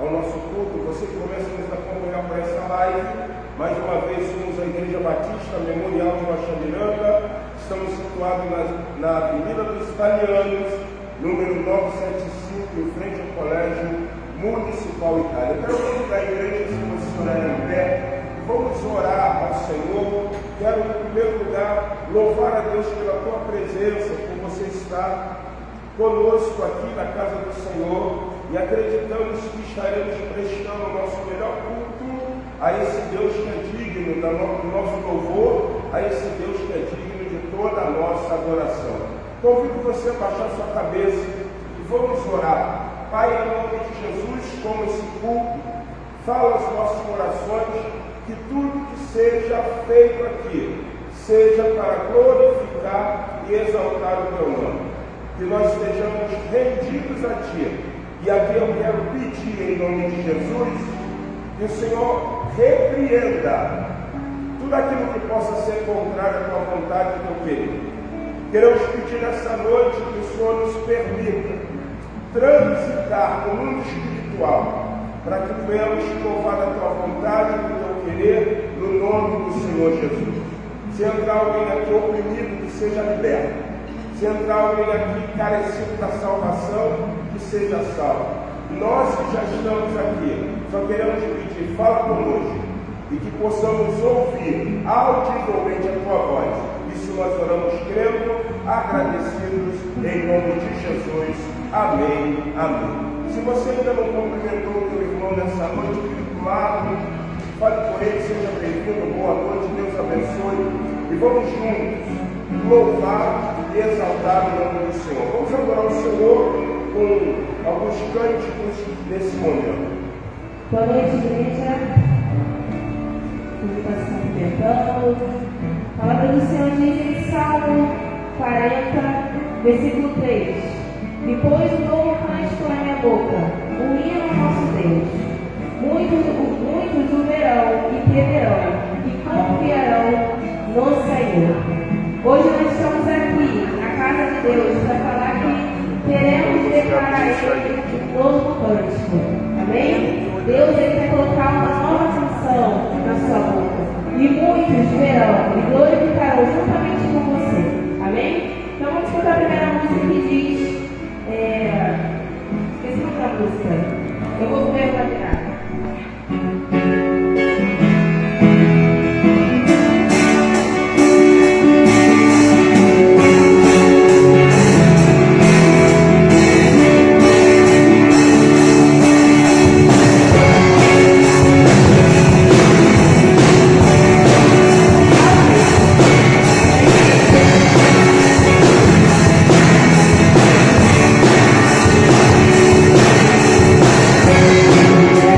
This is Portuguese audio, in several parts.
ao nosso culto. Você que começa a nos acompanhar por essa live, mais uma vez somos a Igreja Batista Memorial de Rocha Miranda. Estamos situados na Avenida dos Italianos, número 975, em frente ao Colégio Municipal Itália. Eu quero convidar a igreja a se posicionar em pé. Vamos orar ao Senhor. Quero, em primeiro lugar, louvar a Deus pela tua presença, por você estar conosco aqui na casa do Senhor, e acreditamos que estaremos prestando o nosso melhor culto a esse Deus que é digno do nosso louvor, a esse Deus que é digno de toda a nossa adoração. Convido você a baixar sua cabeça e vamos orar. Pai, em nome de Jesus, como esse culto, fala as nossas corações, que tudo que seja feito aqui seja para glorificar e exaltar o teu nome. Que nós estejamos rendidos a ti. E aqui eu quero pedir em nome de Jesus que o Senhor repreenda tudo aquilo que possa ser contrário à tua vontade, meu querido. Queremos pedir nessa noite que o Senhor nos permita transitar no mundo espiritual, para que venhamos louvar a tua vontade, o teu querer, no nome do Senhor Jesus. Se entrar alguém aqui oprimido, que seja liberto. Se entrar alguém aqui carecido da salvação, que seja salvo. Nós que já estamos aqui, só queremos te pedir, fala conosco, e que possamos ouvir audivelmente a tua voz. Isso nós oramos crendo, agradecidos, em nome de Jesus. Amém, amém. Se você ainda não cumprimentou o teu irmão nessa noite, fique do lado, fale por ele, seja bem-vindo, boa noite, Deus abençoe. E vamos juntos louvar e exaltar o nome do Senhor. Vamos adorar o Senhor com alguns cânticos nesse momento. Boa noite, igreja. Invitação do perdão. A palavra do Senhor diz em Salmo 40, versículo 3. Depois um novo cântico na minha boca, um hino ao nosso Deus. Muitos o verão e temerão e confiarão no Senhor. Hoje nós estamos aqui na casa de Deus para falar que queremos declarar Ele um novo cântico. Amém? Deus ele quer colocar uma nova canção na sua boca. E muitos verão e glorificarão juntamente com você. Amém? Então vamos escutar a primeira música que diz. Esqueci outra música. Eu vou ver para virar. Yeah.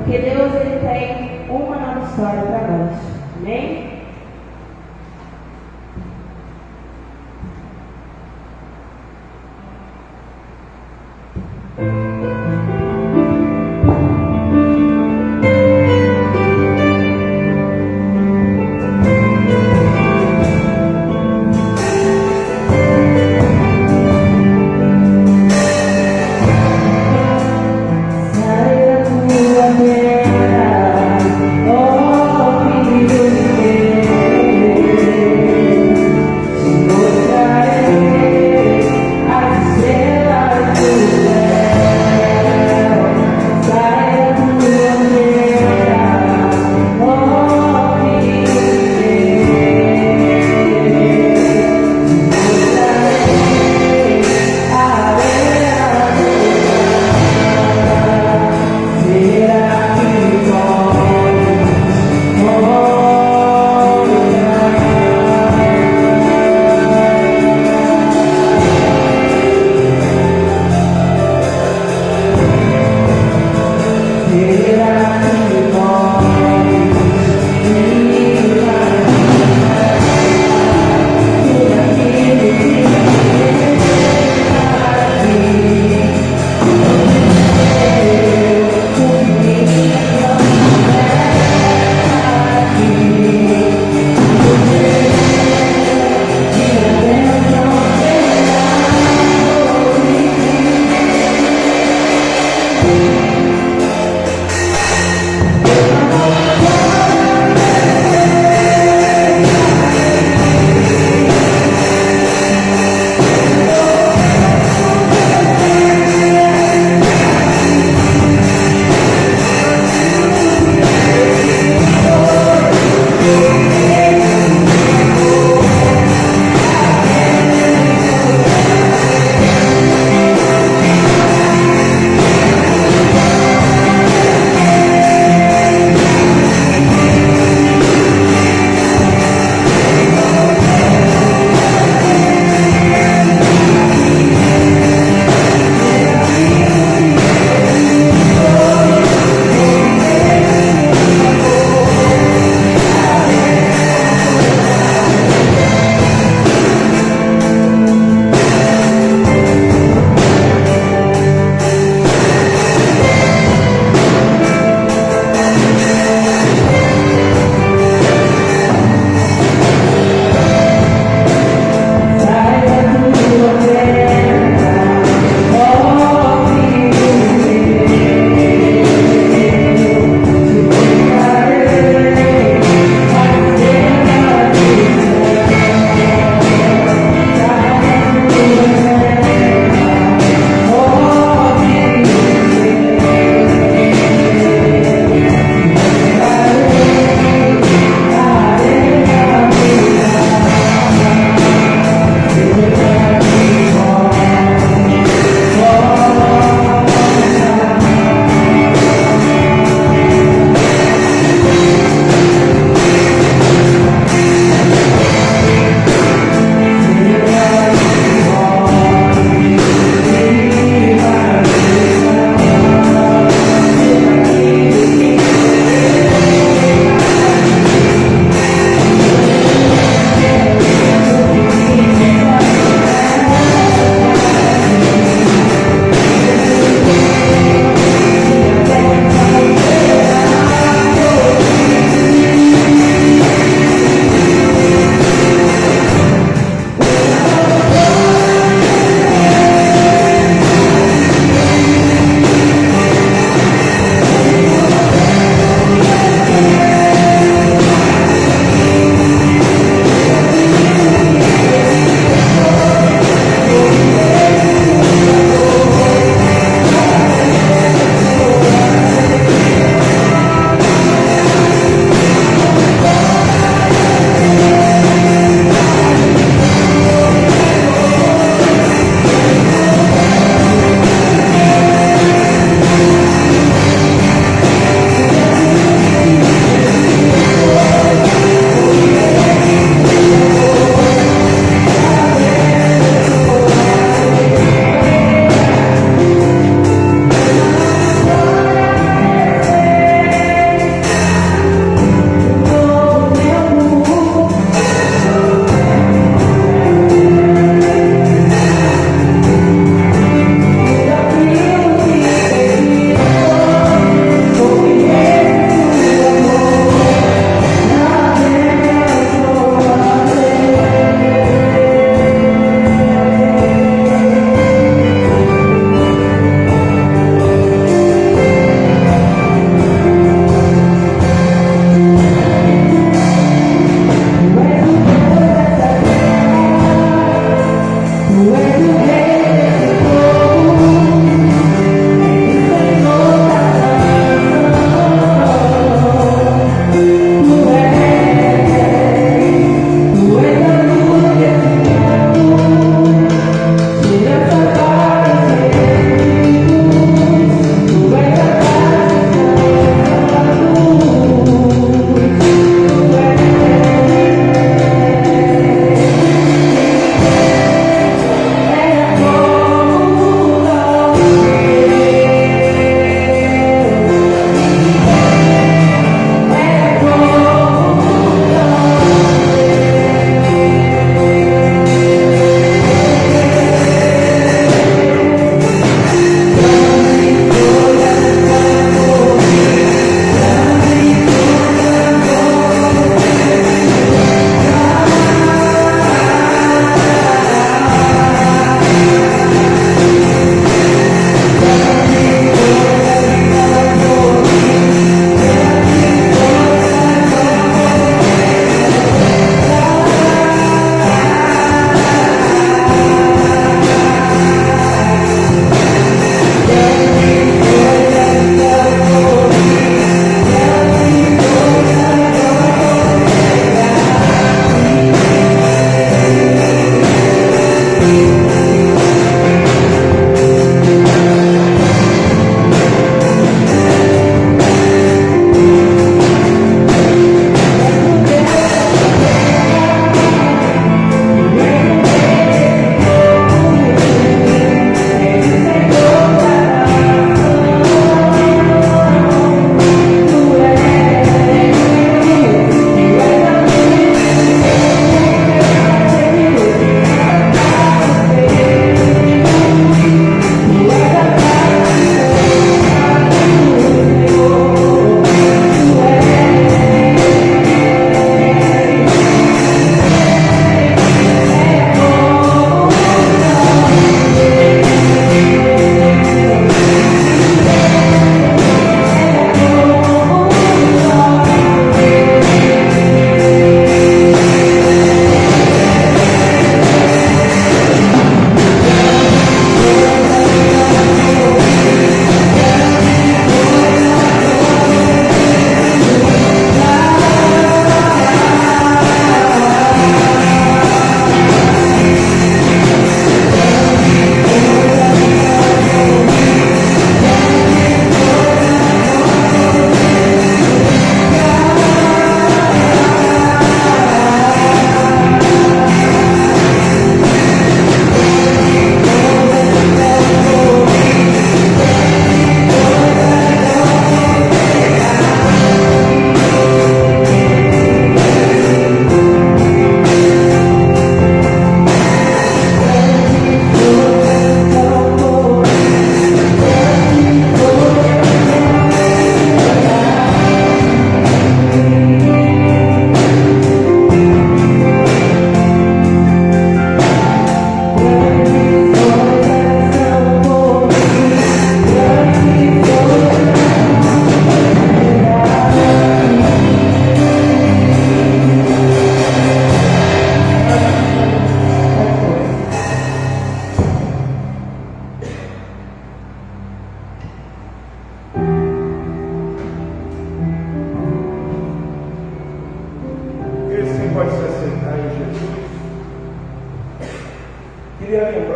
Porque Deus ele tem uma nova história para nós. Amém?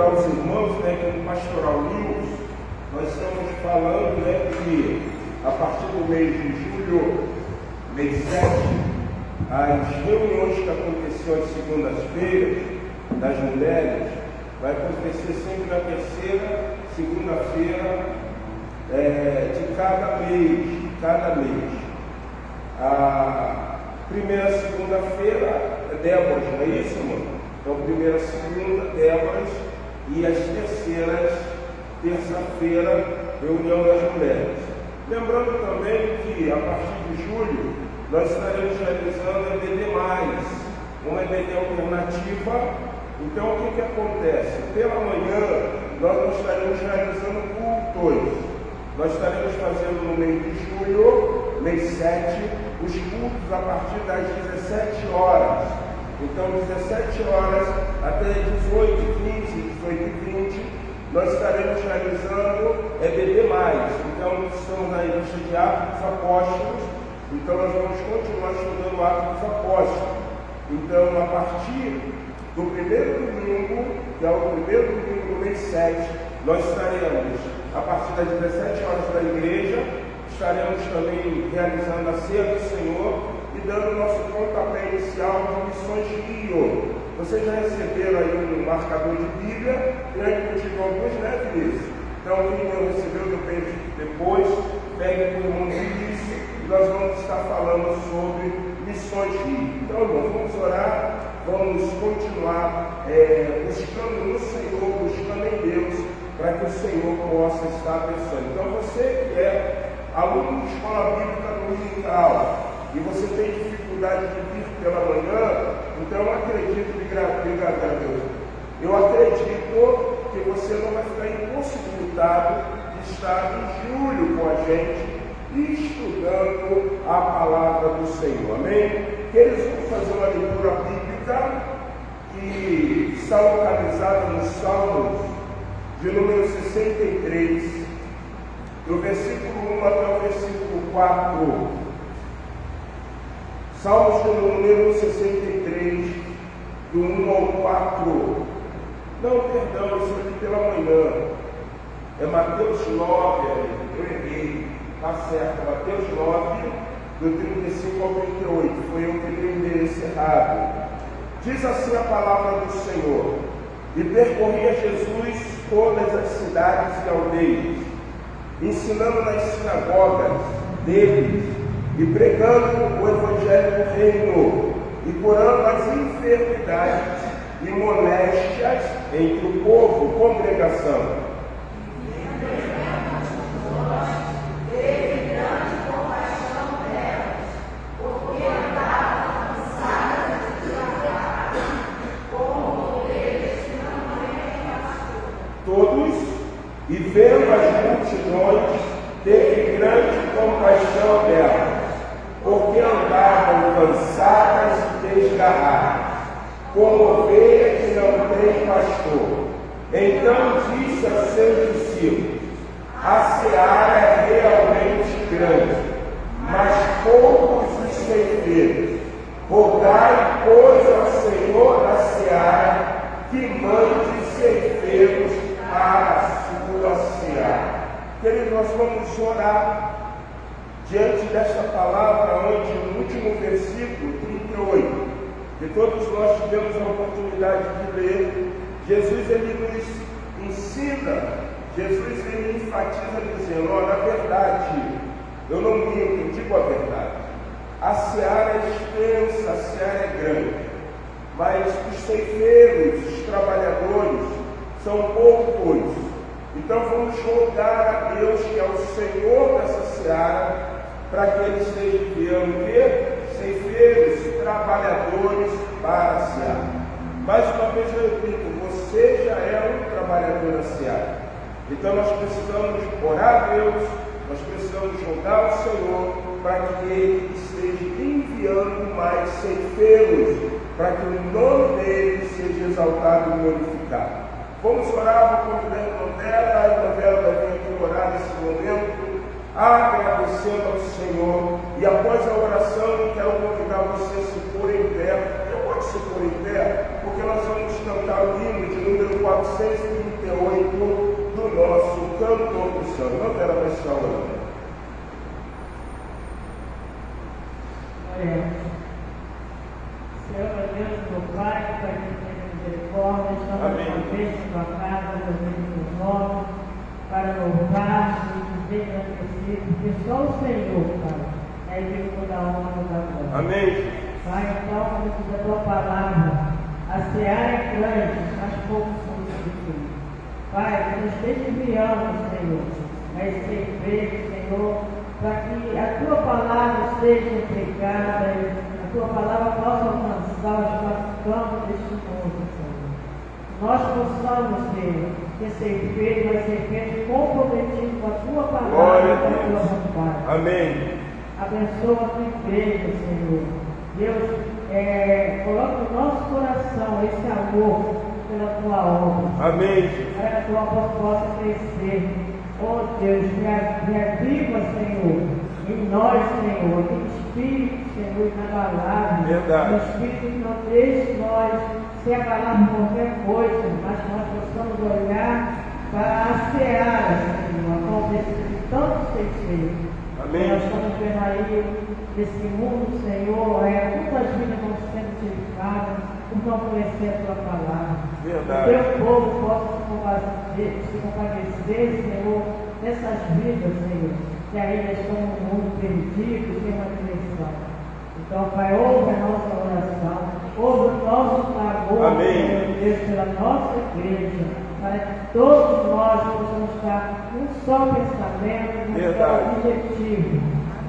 aos irmãos, que no Pastoral News nós estamos falando, que a partir do mês de julho, mês 7, as reuniões que aconteciam às segundas-feiras das mulheres vai acontecer sempre na terceira segunda-feira de cada mês. A primeira segunda-feira é Déboras, não é isso, mano? Então, primeira, segunda, Déboras, e as terceiras, terça-feira, reunião das mulheres. Lembrando também que a partir de julho nós estaremos realizando a EBD+, uma EBD alternativa. Então, o que acontece? Pela manhã, nós não estaremos realizando cultos. Nós estaremos fazendo no mês de julho, mês 7, os cultos a partir das 17 horas. Então, 17 horas até 18h15, 18h20, nós estaremos realizando EBD+. Então, estamos na lista de Atos dos Apóstolos. Então, nós vamos continuar estudando Atos dos Apóstolos. Então, a partir do primeiro domingo, que é o primeiro domingo do mês 7, nós estaremos, a partir das 17 horas da igreja, estaremos também realizando a ceia do Senhor e dando o nosso pontapé inicial de Missões Rio. Vocês já receberam aí um marcador de Bíblia, contigo alguns, né, Vinícius? Então, quem não recebeu, depois, pegue com o irmão Vinícius e nós vamos estar falando sobre Missões Rio. Então, irmão, vamos orar. Vamos continuar buscando no Senhor, buscando em Deus, para que o Senhor possa estar abençoando. Então, você que é aluno de escola bíblica dominical e você tem dificuldade de vir pela manhã, então eu acredito, obrigado a Deus, eu acredito que você não vai ficar impossibilitado de estar em julho com a gente estudando a palavra do Senhor. Amém? Queridos, vamos fazer uma leitura bíblica que está localizada nos Salmos de número 63, do versículo 1 até o versículo 4. Salmos de número 63, do 1 ao 4. Não, perdão, isso aqui pela manhã. É Mateus 9, eu errei. Está certo, Mateus 9, do 35 ao 38. Foi eu que dei o endereço errado. Diz assim a palavra do Senhor: E percorria Jesus todas as cidades e aldeias, ensinando nas sinagogas deles e pregando o evangelho do reino e curando as enfermidades e moléstias entre o povo, congregação. E vendo as multidões, teve grande compaixão delas, porque andavam cansadas e desgarradas, como ovelhas que não têm pastor. Então disse a seus discípulos: a seara é realmente grande, mas poucos os ceifeiros. Rogai, pois, ao Senhor da seara que mande ceifeiros para a seara. Queridos, nós vamos orar diante desta palavra, onde no último versículo 38, que todos nós tivemos a oportunidade de ler, Jesus ele nos ensina, Jesus ele enfatiza dizendo: ó, na verdade, eu não minto, eu digo a verdade. A seara é extensa, a seara é grande, mas os ceifeiros, os trabalhadores, são poucos. Então vamos rogar a Deus, que é o Senhor dessa seara, para que Ele esteja enviando o quê? Ceifeiros, trabalhadores para a seara. Mais uma vez eu repito, você já é um trabalhador da seara. Então nós precisamos orar a Deus, nós precisamos rogar ao Senhor, para que Ele esteja enviando mais ceifeiros, para que o nome dele seja exaltado e glorificado. Vamos orar, vou convidar a Novela vai vir aqui orar nesse momento, agradecendo ao Senhor. E após a oração, quero convidar você a se pôr em pé. Você pode se pôr em pé, porque nós vamos cantar o hino de número 430. cantor cristão. Não era para estar orando. Senhor, meu Deus, meu Pai, que Pai que tem misericórdia, estamos uma vez em tua casa, meu Deus, nome, para louvar e dizer agradecer, porque só o Senhor, Pai, é digno toda a honra e toda a glória. Amém. Pai, então, como diz a tua palavra, a seara é grande, mas poucos são os que cuidam. Pai, que nos esteja enviando, Senhor, a esse emprego, Senhor, para que a tua palavra seja entregada, a tua palavra possa alcançar os campos deste mundo, Senhor. Nós possamos, Senhor, que ser feito, mas ser feito comprometido com a tua palavra e com a tua vontade. Amém. Abençoa a tua igreja, Senhor. Deus, coloque no nosso coração esse amor pela tua obra. Amém. Para que a tua obra possa crescer. Oh Deus, reaviva, Senhor, em nós, Senhor, em espírito, Senhor, inabalável. Verdade. Um espírito que não deixe nós se abalar por qualquer coisa, mas que nós possamos olhar para a seara, Senhor, como precisa tanto ser feito. Amém. Nós estamos vendo aí nesse mundo, Senhor, muitas vidas vão sendo edificadas por não conhecer a tua palavra. Verdade. Que o teu povo possa se compadecer, Senhor, nessas vidas, Senhor, que ainda estão no mundo perdido, sem uma direção. Então, Pai, ouve a nossa oração, ouve o nosso clamor, Amém. Meu Deus, pela nossa igreja, para que todos nós possamos estar num só pensamento, num só objetivo,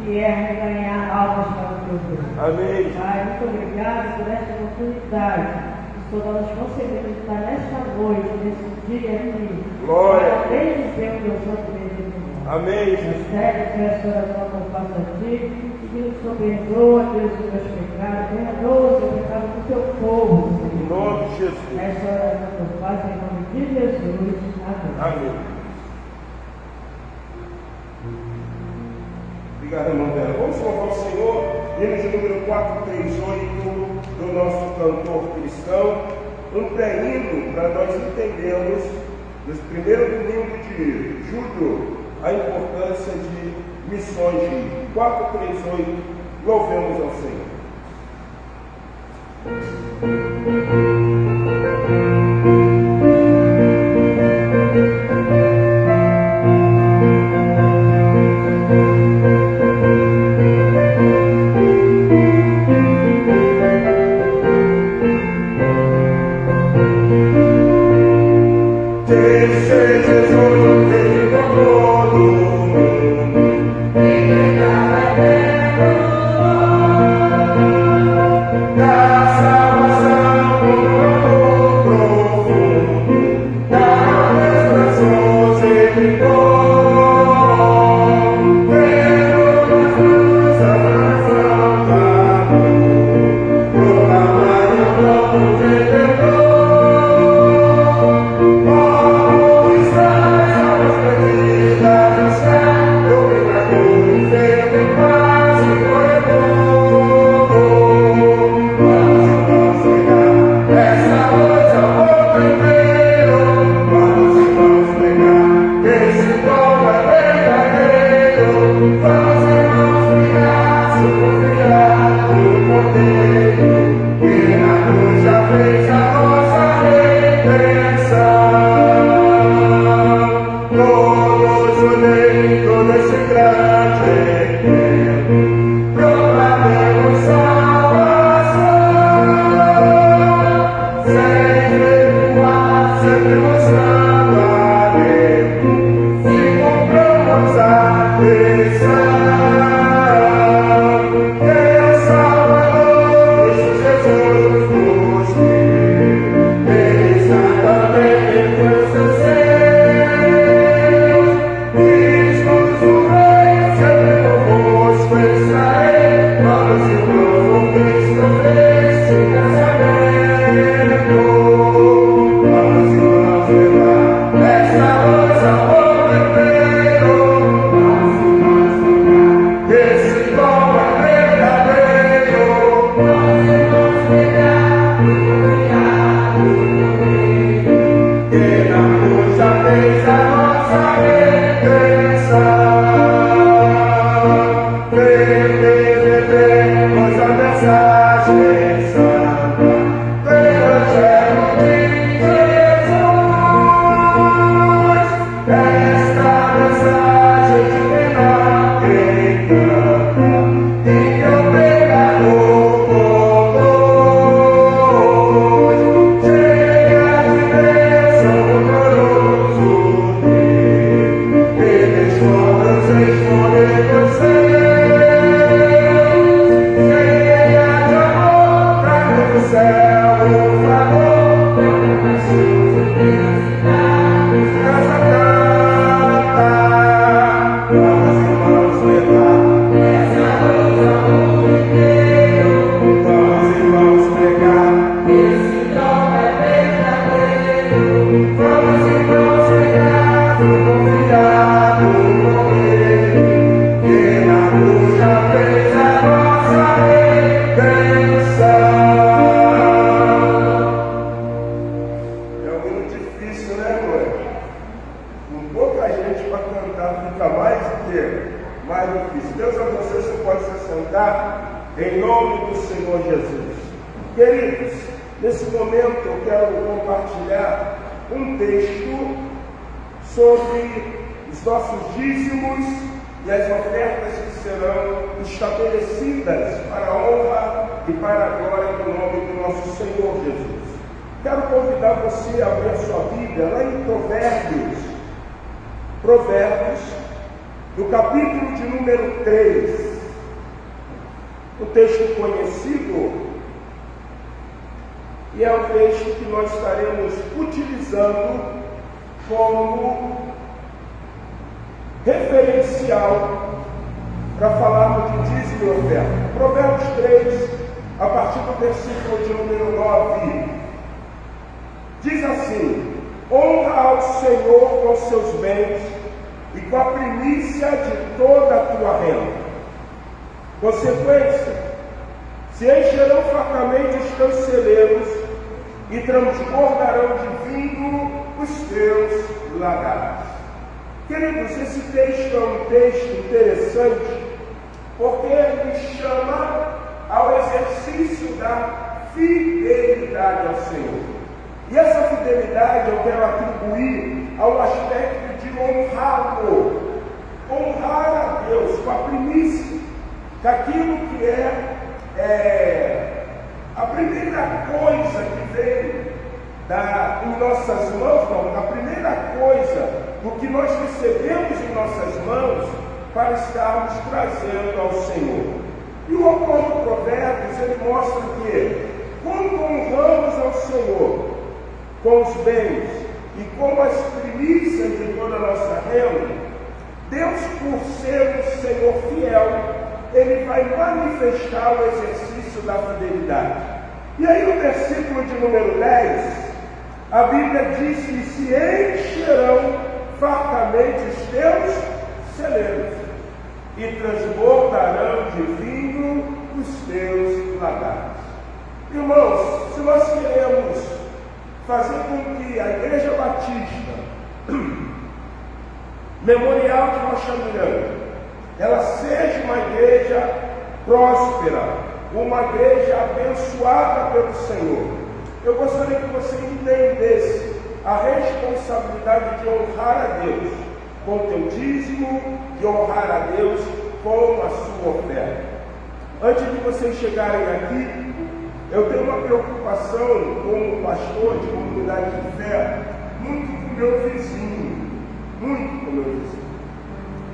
que é ganhar almas para o teu Deus. Amém. Pai, muito obrigado por esta oportunidade que o Senhor nos concedeu de estar nesta noite, nesse dia aqui. Glória. Para bendizer o teu santo bendito. Amém. Recebe essa oração que eu faço a ti, e que o Senhor perdoa, Deus, os meus pecados, perdoa os meus pecados do teu povo, Senhor. Em nome de Jesus. Essa oração que eu faço em nome de Jesus. Amém. Amém. Obrigado, irmão Bela. Vamos louvar o Senhor. Hino de número 438 do nosso cantor cristão. Um pré-hino para nós entendermos, nesse primeiro domingo de julho, a importância de missões. 438, louvemos ao Senhor. Fez a nossa lugar, em nome do Senhor Jesus. Queridos, nesse momento eu quero compartilhar um texto sobre os nossos dízimos e as ofertas que serão estabelecidas para a honra e para a glória do nome do nosso Senhor Jesus. Quero convidar você a abrir a sua Bíblia lá em Provérbios, no capítulo de número 3, um texto conhecido, e é o texto que nós estaremos utilizando como referencial para falarmos de dízimo e oferta. Provérbios 3, a partir do versículo de número 9, diz assim: honra ao Senhor com seus bens e com a primícia de toda a tua renda. Consequência: se encherão fartamente os teus celeiros e transbordarão de vinho os teus lagares. Queridos, esse texto é um texto interessante porque ele chama ao exercício da fidelidade ao Senhor. E essa fidelidade eu quero atribuir ao aspecto de honrá-lo, honrar a Deus com a primícia, daquilo que é a primeira coisa que vem em nossas mãos, não, a primeira coisa do que nós recebemos em nossas mãos para estarmos trazendo ao Senhor. E o autor do Provérbios, ele mostra que quando honramos ao Senhor com os bens e com as primícias de toda a nossa renda, Deus, por ser o Senhor fiel, ele vai manifestar o exercício da fidelidade. E aí no versículo de número 10, a Bíblia diz que se encherão fartamente os teus celeiros e transbordarão de vinho os teus lagares. Irmãos, se nós queremos fazer com que a Igreja Batista Memorial de Rocha Miranda, ela seja uma igreja próspera, uma igreja abençoada pelo Senhor, eu gostaria que você entendesse a responsabilidade de honrar a Deus com o teu dízimo, de honrar a Deus com a sua oferta. Antes de vocês chegarem aqui, eu tenho uma preocupação como pastor de comunidade de fé, muito com o meu vizinho, muito com o meu vizinho.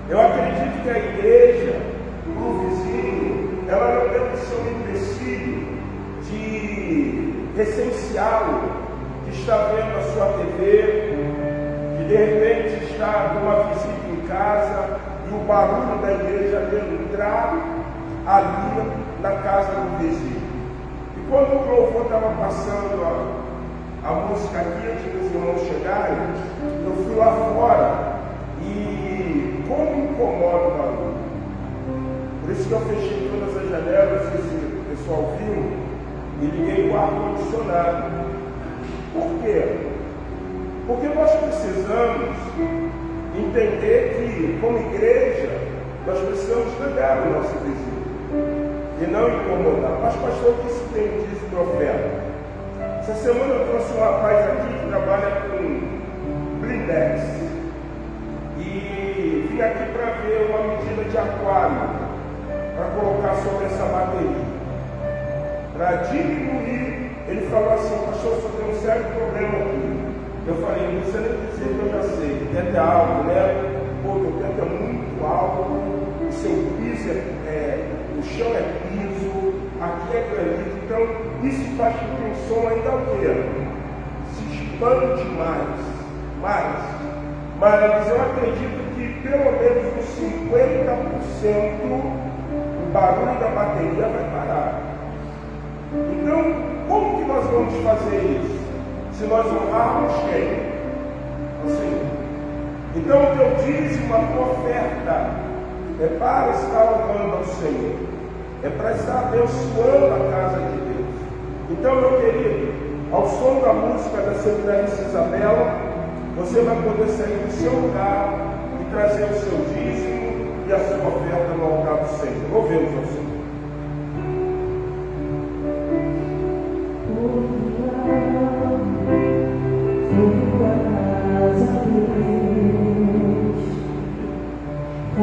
Eu acredito que a igreja, para o vizinho, ela não deve ser um empecilho de essencial, de estar vendo a sua TV, de repente estar com uma visita em casa e o barulho da igreja dele entrar ali na casa do vizinho. E quando o louvor estava passando a música aqui, antes dos irmãos chegarem, eu fui lá fora e como incomoda o barulho. Por isso que eu fechei todas as janelas, esse pessoal viu, e liguei o ar-condicionado. Por quê? Porque nós precisamos entender que, como igreja, nós precisamos cuidar do nosso vizinho e não incomodar. Mas pastor, que isso tem dízimo de oferta? Essa semana eu trouxe um rapaz aqui que trabalha com blindex e vim aqui para ver uma medida de aquário para colocar sobre essa bateria. Para diminuir, ele falou assim: pastor, só tem um sério problema aqui. Eu falei: não precisa nem dizer que eu já sei, o teto é alto, né? Pô, o teto é muito alto, o seu piso o chão é piso, aqui é granito, então isso faz com que o som ainda o quê? Se expande mais. Mas eu acredito que pelo menos uns 50% o barulho da bateria vai parar. Então, como que nós vamos fazer isso? Se nós honrarmos quem? O Senhor. Então, o teu dízimo, a tua oferta, é para estar honrando ao Senhor, é para estar abençoando a casa de Deus. Então, meu querido, ao som da música da Seminarista Isabela, você vai poder sair do seu lugar e trazer o seu dízimo e a sua oferta no altar do Senhor. Louvemos ao Senhor.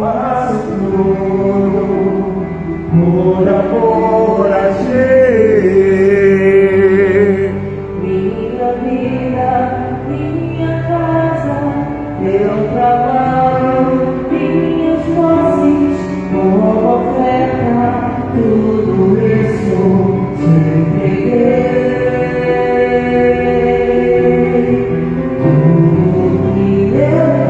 Faço tudo por amor a ti. Minha vida, minha casa, meu trabalho, minhas posses, como oferta, tudo isso te entreguei. Tudo que eu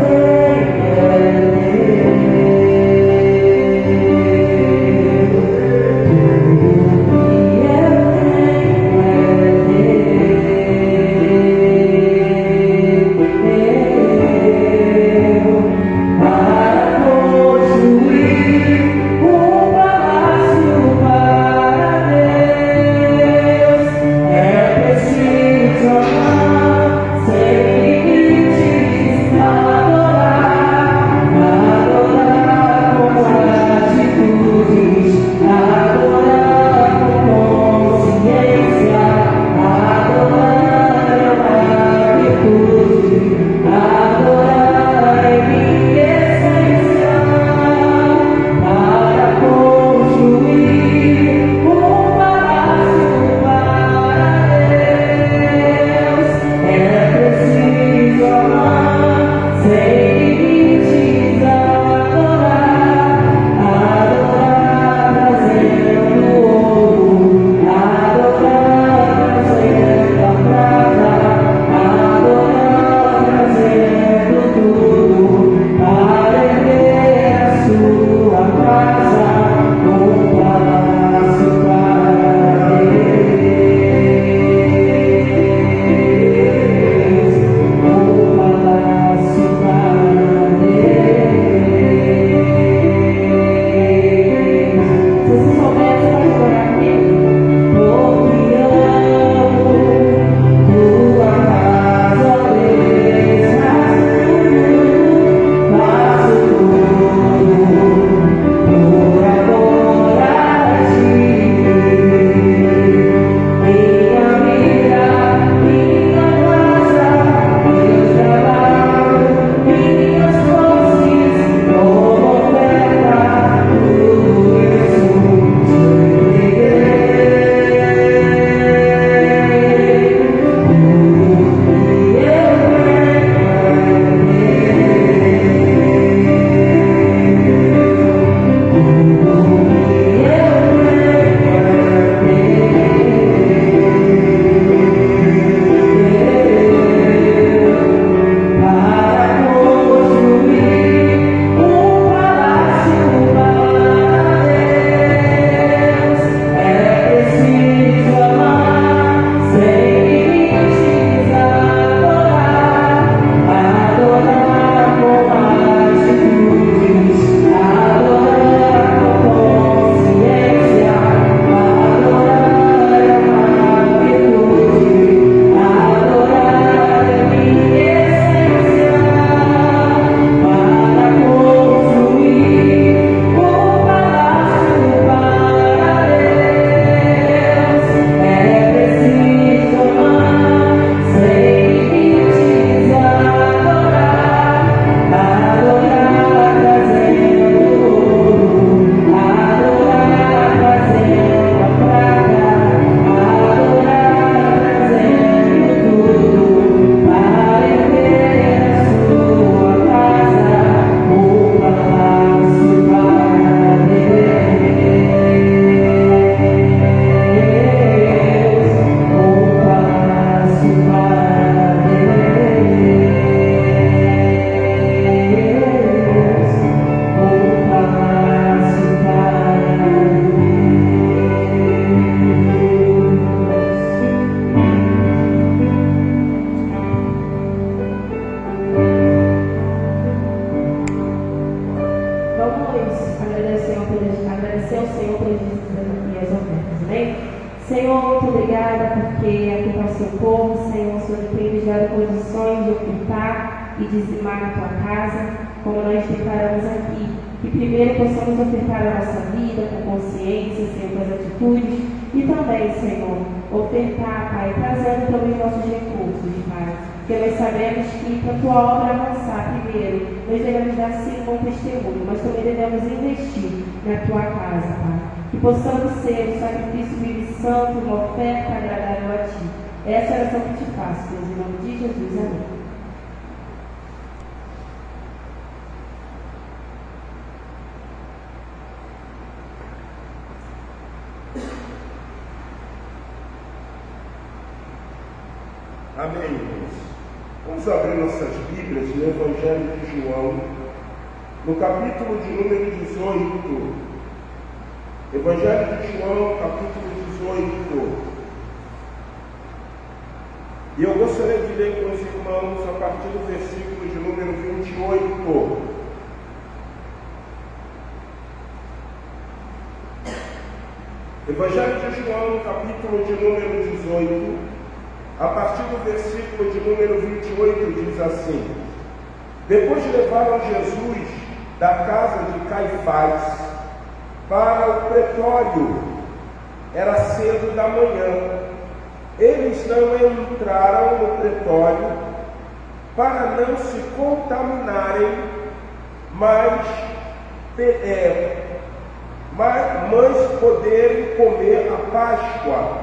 Senhor, muito obrigada porque aqui está o seu povo, Senhor, o Senhor tem nos dado condições de ocultar e dizimar na tua casa, como nós declaramos aqui. Que primeiro possamos ofertar a nossa vida com consciência, Senhor, com as atitudes, e também, Senhor, ofertar, Pai, trazendo também os nossos recursos, Pai. Porque nós sabemos que para a tua obra avançar, primeiro, nós devemos dar sim um bom testemunho, mas também devemos investir na tua casa, Pai. Que possamos ser um sacrifício vivo e santo, uma oferta agradável a ti. Essa é a oração que te faço, Deus, em nome de Jesus. Amém. Amém, irmãos. Vamos abrir nossas Bíblias no Evangelho de João, no capítulo de número 18. Evangelho de João, capítulo 18. E eu gostaria de ler com os irmãos a partir do versículo de número 28. Evangelho de João, capítulo de número 18, a partir do versículo de número 28, diz assim: Depois levaram Jesus da casa de Caifás para o pretório. Era cedo da manhã. Eles não entraram no pretório para não se contaminarem, mas poderem comer a Páscoa.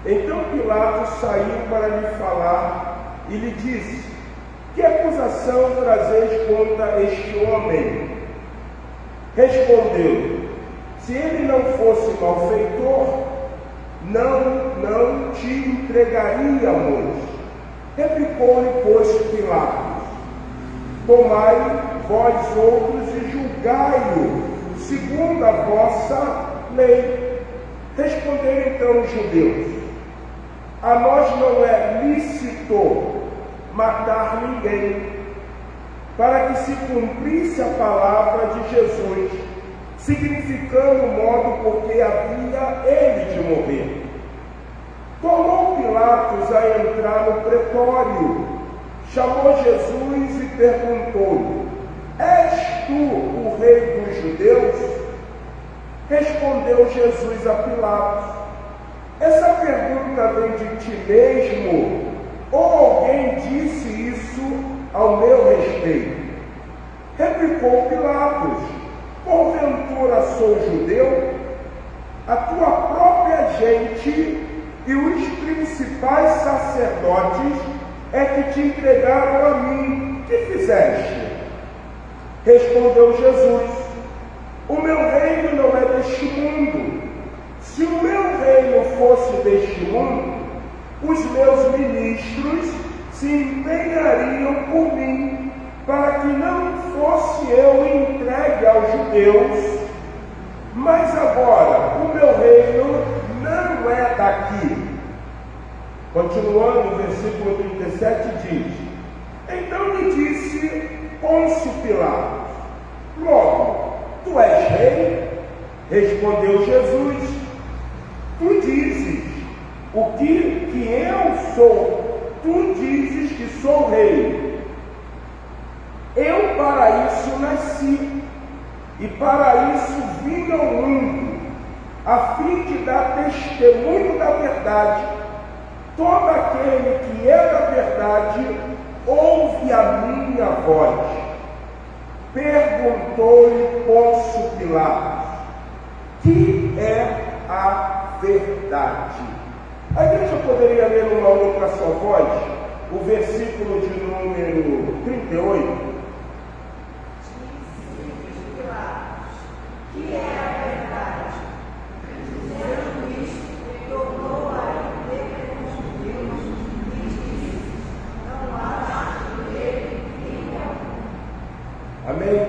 Então Pilatos saiu para lhe falar e lhe disse: Que acusação trazeis contra este homem? Respondeu: Se ele não fosse malfeitor, não te entregaríamos. Replicou-lhe, pois, Pilatos: Tomai vós outros e julgai-o, segundo a vossa lei. Responderam então os judeus: A nós não é lícito matar ninguém, para que se cumprisse a palavra de Jesus, significando o modo porque havia ele de morrer. Tornou Pilatos a entrar no pretório, chamou Jesus e perguntou-lhe: És tu o rei dos judeus? Respondeu Jesus a Pilatos: Essa pergunta vem de ti mesmo, ou alguém disse isso ao meu respeito? Replicou Pilatos: Porventura sou judeu? A tua própria gente e os principais sacerdotes é que te entregaram a mim. Que fizeste? Respondeu Jesus: O meu reino não é deste mundo. Se o meu reino fosse deste mundo, os meus ministros se empenhariam por mim, para que não fosse eu entregue aos judeus. Mas agora, o meu reino não é daqui. Continuando, o versículo 37 diz: Então lhe disse Pôncio Pilatos: Logo, tu és rei? Respondeu Jesus: Tu dizes o que eu sou. Tu dizes que sou rei. Eu para isso nasci, e para isso vim ao mundo, a fim de dar testemunho da verdade. Todo aquele que é da verdade ouve a minha voz. Perguntou-lhe Pôncio Pilatos: Que é a verdade? A igreja poderia ler uma outra só voz o versículo de número 38? Que é a verdade? Dizendo isto, tornou a entender com os judeus e disse: Não acho nele nenhum. Amém?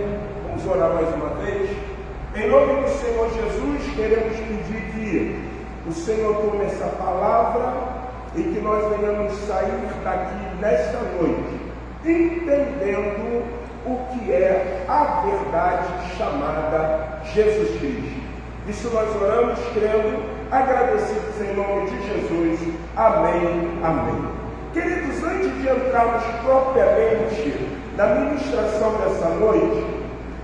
Vamos orar mais uma vez? Em nome do Senhor Jesus, queremos pedir que o Senhor tome essa palavra e que nós venhamos sair daqui nesta noite entendendo o que é a verdade chamada Jesus Cristo. Isso nós oramos crendo, agradecidos em nome de Jesus. Amém, amém. Queridos, antes de entrarmos propriamente na ministração dessa noite,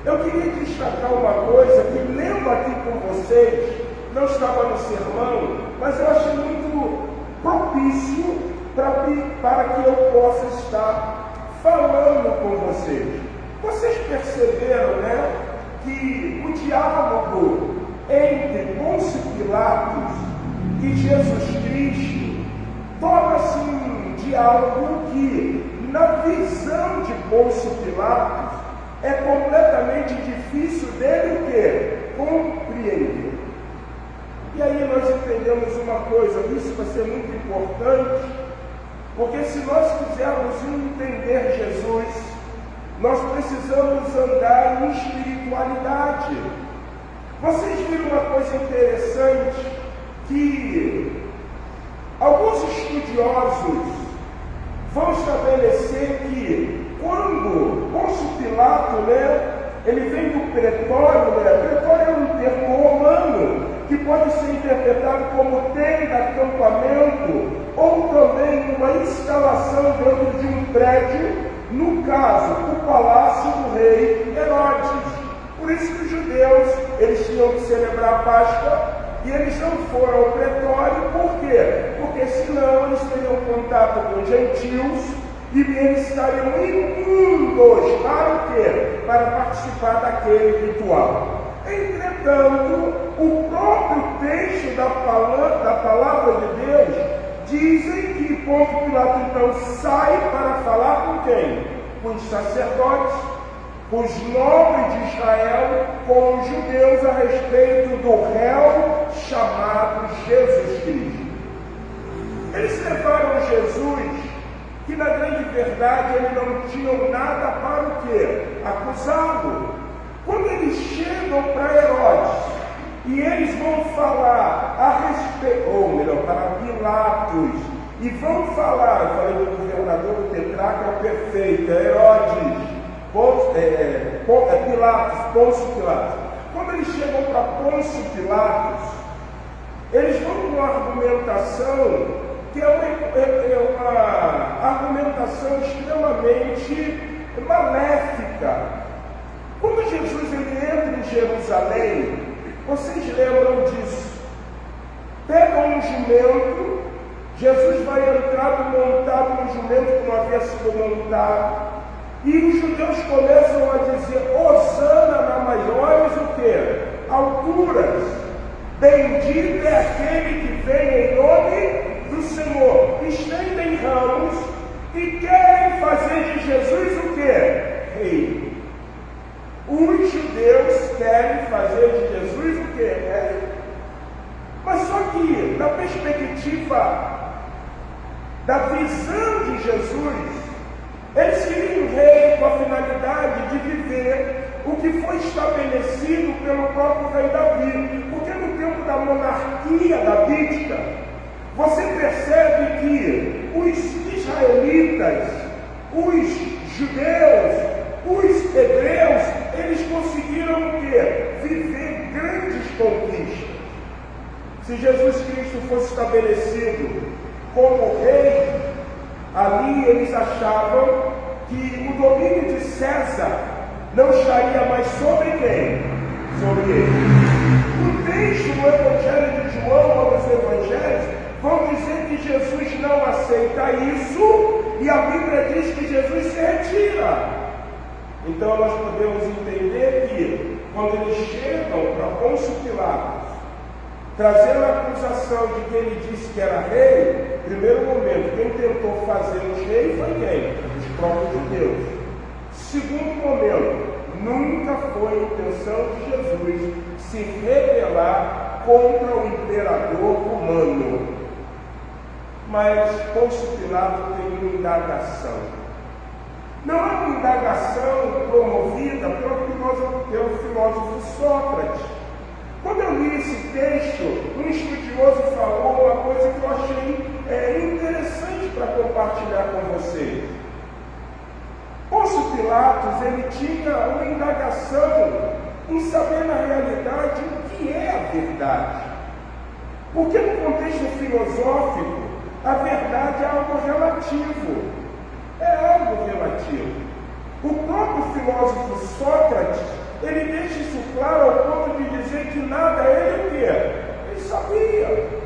Eu queria destacar uma coisa que, lendo aqui com vocês, não estava no sermão, mas eu achei muito propício para que eu possa estar falando com vocês. Vocês perceberam, né, que o diálogo entre Pôncio Pilatos e Jesus Cristo torna-se um diálogo que, na visão de Pôncio Pilatos, é completamente difícil dele o quê? Compreender. E aí nós entendemos uma coisa, isso vai ser muito importante, porque se nós quisermos entender Jesus, nós precisamos andar em espiritualidade. Vocês viram uma coisa interessante, que alguns estudiosos vão estabelecer que quando Pôncio Pilato, ele vem do pretório, pretório é um termo romano, que pode ser interpretado como tenda, acampamento, ou também uma instalação dentro de um prédio, no caso, o palácio do rei Herodes. Por isso que os judeus, eles tinham que celebrar a Páscoa, e eles não foram ao pretório, por quê? Porque senão eles teriam contato com gentios, e eles estariam imundos para o quê? Para participar daquele ritual. Entretanto, o próprio texto da palavra de Deus dizem que Pôncio Pilato então sai para falar com quem? Com os sacerdotes, com os nobres de Israel, com os judeus a respeito do réu chamado Jesus Cristo. Eles levaram Jesus, que na grande verdade eles não tinham nada para o quê? Acusá-lo. Quando eles chegam para Herodes, e eles vão falar a respeito, ou melhor, para Pilatos, e vão falar, eu falei do governador do tetrarca, é o perfeito, é Herodes, Pilatos, Pôncio Pilatos. Quando eles chegam para Pôncio Pilatos, eles vão com uma argumentação que é uma argumentação extremamente maléfica. Quando Jesus ele entra em Jerusalém, vocês lembram disso? Pegam um jumento, Jesus vai entrar montado no jumento que não havia sido montado, e os judeus começam a dizer: Hosana na maiores o quê? Alturas. Bendito é aquele que vem em nome do Senhor. Estendem ramos e querem fazer de Jesus o quê? Rei. Os judeus querem fazer de Jesus o quê? Rei. Mas só que, na perspectiva da visão de Jesus, eles queriam um rei com a finalidade de viver o que foi estabelecido pelo próprio rei Davi. Porque no tempo da monarquia davídica, você percebe que os israelitas, os judeus, os hebreus, eles conseguiram o quê? Viver grandes conquistas. Se Jesus Cristo fosse estabelecido como rei, ali eles achavam que o domínio de César não estaria mais sobre quem? Sobre ele. No texto do Evangelho de João, ou dos Evangelhos, vão dizer que Jesus não aceita isso, e a Bíblia diz que Jesus se retira. Então nós podemos entender que, quando eles chegam para Pôncio Pilatos, trazendo a acusação de que ele disse que era rei, primeiro momento, quem tentou fazer-nos rei foi quem? Os próprios judeus. Segundo momento, nunca foi a intenção de Jesus se rebelar contra o imperador romano. Mas Pôncio Pilato tem uma indagação. Não é uma indagação promovida pelo filósofo Sócrates. Quando eu li esse texto, um estudioso falou uma coisa que eu achei interessante para compartilhar com vocês. Pôncio Pilatos, ele tinha uma indagação em saber na realidade o que é a verdade. Porque no contexto filosófico, a verdade é algo relativo. É algo relativo. O próprio filósofo Sócrates, ele deixa isso claro ao ponto de dizer que nada ele o quê? Ele sabia.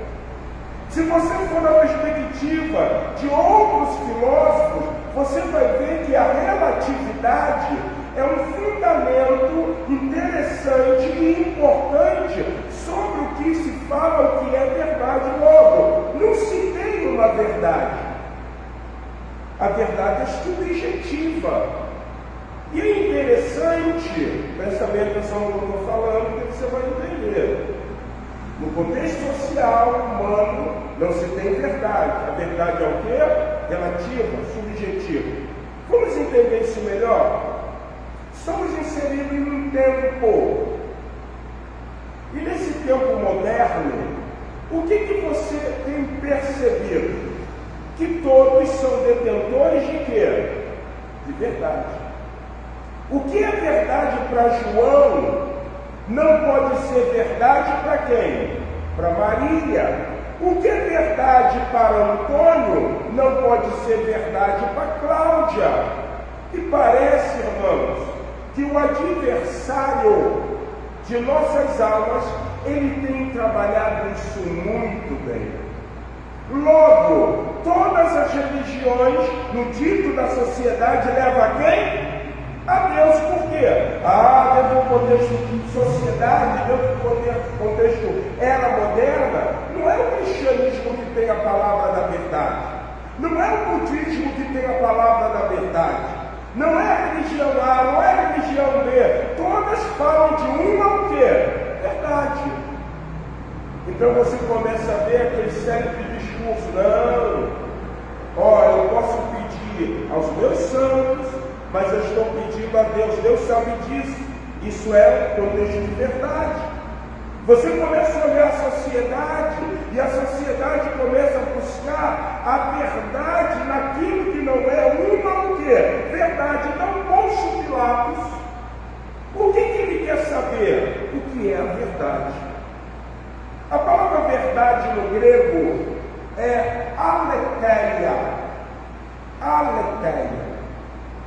Se você for na perspectiva de outros filósofos, você vai ver que a relatividade é um fundamento interessante e importante sobre o que se fala, o que é verdade. Logo, não se tem uma verdade. A verdade é subjetiva. E é interessante, presta bem atenção no que eu estou falando, que você vai entender. No contexto social, humano, não se tem verdade. A verdade é o quê? Relativa, subjetiva. Vamos entender isso melhor? Estamos inseridos em um tempo. E nesse tempo moderno, o que você tem percebido? Que todos são detentores de quê? De verdade. O que é verdade para João não pode ser verdade para quem? Para Maria. O que é verdade para Antônio não pode ser verdade para Cláudia. E parece, irmãos, que o adversário de nossas almas, ele tem trabalhado isso muito bem. Logo, todas as religiões, no dito da sociedade, levam a quem? A Deus. Por quê? Dentro do contexto de sociedade, dentro do contexto era moderna, não é o cristianismo que tem a palavra da verdade, não é o budismo que tem a palavra da verdade, não é a religião A, não é a religião B, todas falam de uma o quê? Verdade. Então você começa a ver aquele célebre discurso, não, eu posso pedir aos meus santos, mas eu estou pedindo a Deus, Deus sabe disso. Isso é contexto de verdade. Você começa a olhar a sociedade, e a sociedade começa a buscar a verdade naquilo que não é uma o quê? Verdade. Então, Pôncio Pilatos, o que ele quer saber? O que é a verdade? A palavra verdade no grego é aletheia. Aletheia.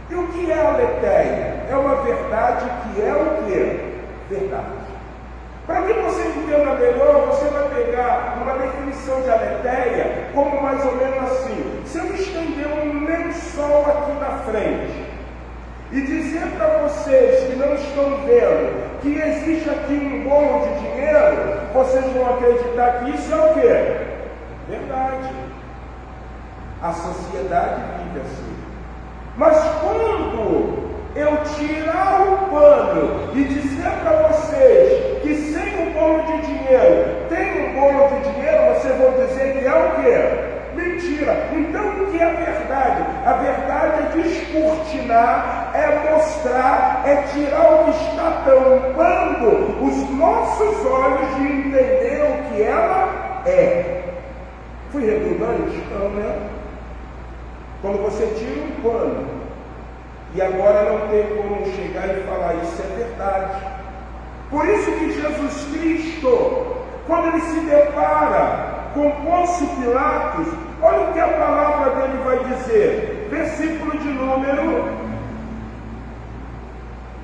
E o que é aletheia? É uma verdade que é o quê? Verdade. Para que você entenda melhor, você vai pegar uma definição de aletheia como mais ou menos assim. Se eu estender um lençol aqui na frente e dizer para vocês que não estão vendo que existe aqui um bolo de dinheiro, vocês vão acreditar que isso é o quê? Verdade. A sociedade vive assim. Mas quando eu tirar o pano e dizer para vocês que sem um bolo de dinheiro tem um bolo de dinheiro, vocês vão dizer que é o quê? Mentira. Então o que é a verdade? A verdade é descortinar, é mostrar, é tirar o que está tampando os nossos olhos de entender o que ela é. Fui redundante? Não, né? Quando você tira um pano e agora não tem como chegar e falar isso é verdade. Por isso que Jesus Cristo, quando ele se depara com Pôncio Pilatos, olha o que a palavra dele vai dizer. Versículo de número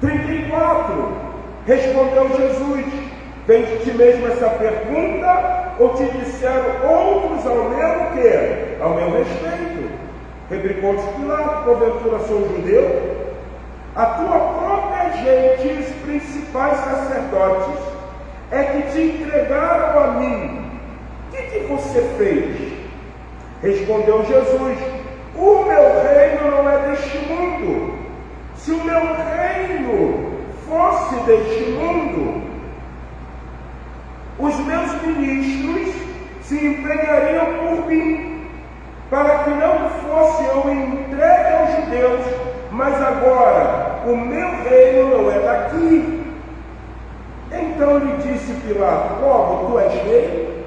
34. Respondeu Jesus: vem de ti mesmo essa pergunta, ou te disseram outros ao meu quê? Ao meu respeito? Replicou-lhe Pilatos: porventura sou judeu? A tua própria gente e os principais sacerdotes é que te entregaram a mim. O que você fez? Respondeu Jesus: o meu reino não é deste mundo. Se o meu reino fosse deste mundo, os meus ministros se empenhariam por mim, para que não fosse eu entregue aos judeus, mas agora o meu reino não é daqui. Então lhe disse Pilatos: logo tu és rei?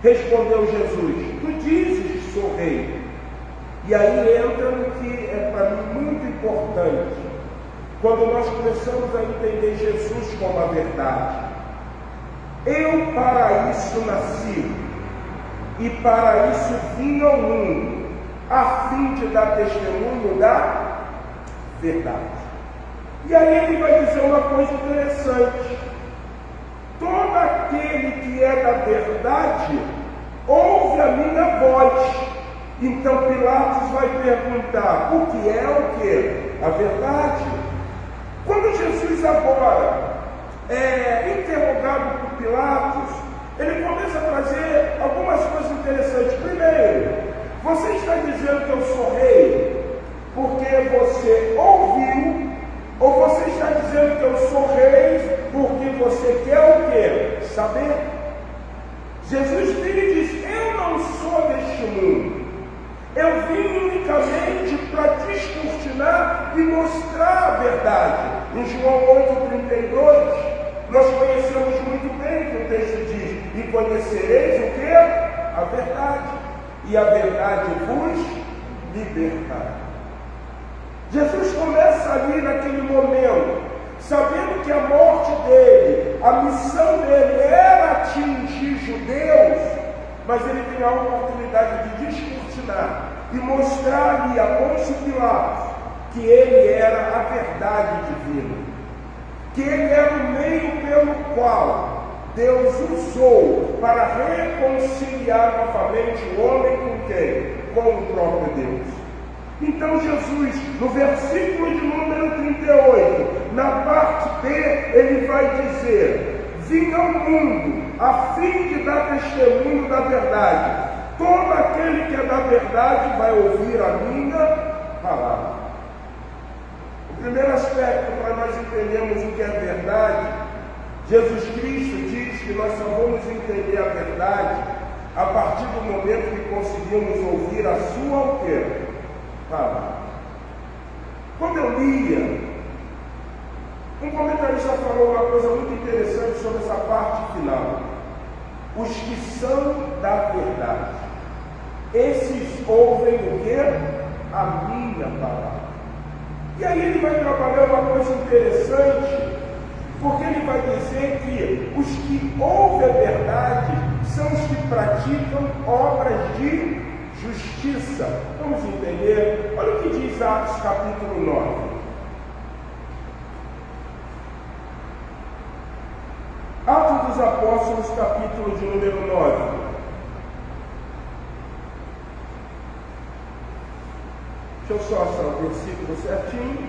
Respondeu Jesus: tu dizes que sou rei. E aí entra no que é para mim muito importante, quando nós começamos a entender Jesus como a verdade. Eu para isso nasci, e para isso vim ao mundo, a fim de dar testemunho da verdade. E aí ele vai dizer uma coisa interessante. Todo aquele que é da verdade, ouve a minha voz. Então Pilatos vai perguntar, o que é o quê? A verdade. Quando Jesus agora é interrogado por Pilatos, ele começa a trazer algumas coisas interessantes. Primeiro, você está dizendo que eu sou rei porque você ouviu, ou você está dizendo que eu sou rei porque você quer o quê? Saber? Jesus vira e diz, eu não sou deste mundo. Eu vim unicamente para descortinar e mostrar a verdade. Em João 8,32, nós conhecemos muito bem o que o texto diz. E conhecereis o quê? A verdade. E a verdade vos libertará. Jesus começa ali naquele momento, sabendo que a morte dele, a missão dele era atingir judeus, mas ele tem a oportunidade de descortinar e mostrar ali a Pôncio Pilatos que ele era a verdade divina, que ele era o meio pelo qual Deus usou para reconciliar novamente o homem com quem? Com o próprio Deus. Então Jesus, no versículo de número 38, na parte B, ele vai dizer, vim ao mundo a fim de dar testemunho da verdade. Todo aquele que é da verdade vai ouvir a minha palavra. O primeiro aspecto para nós entendermos o que é verdade, Jesus Cristo diz que nós só vamos entender a verdade a partir do momento que conseguimos ouvir a sua o quê? Palavra. Quando eu lia, um comentarista falou uma coisa muito interessante sobre essa parte final. Os que são da verdade, esses ouvem o quê? A minha palavra. E aí ele vai trabalhar uma coisa interessante, porque ele vai dizer que os que ouvem a verdade são os que praticam obras de justiça. Vamos entender? Olha o que diz Atos capítulo 9. Atos dos Apóstolos, capítulo de número 9. Deixa eu só achar o versículo certinho.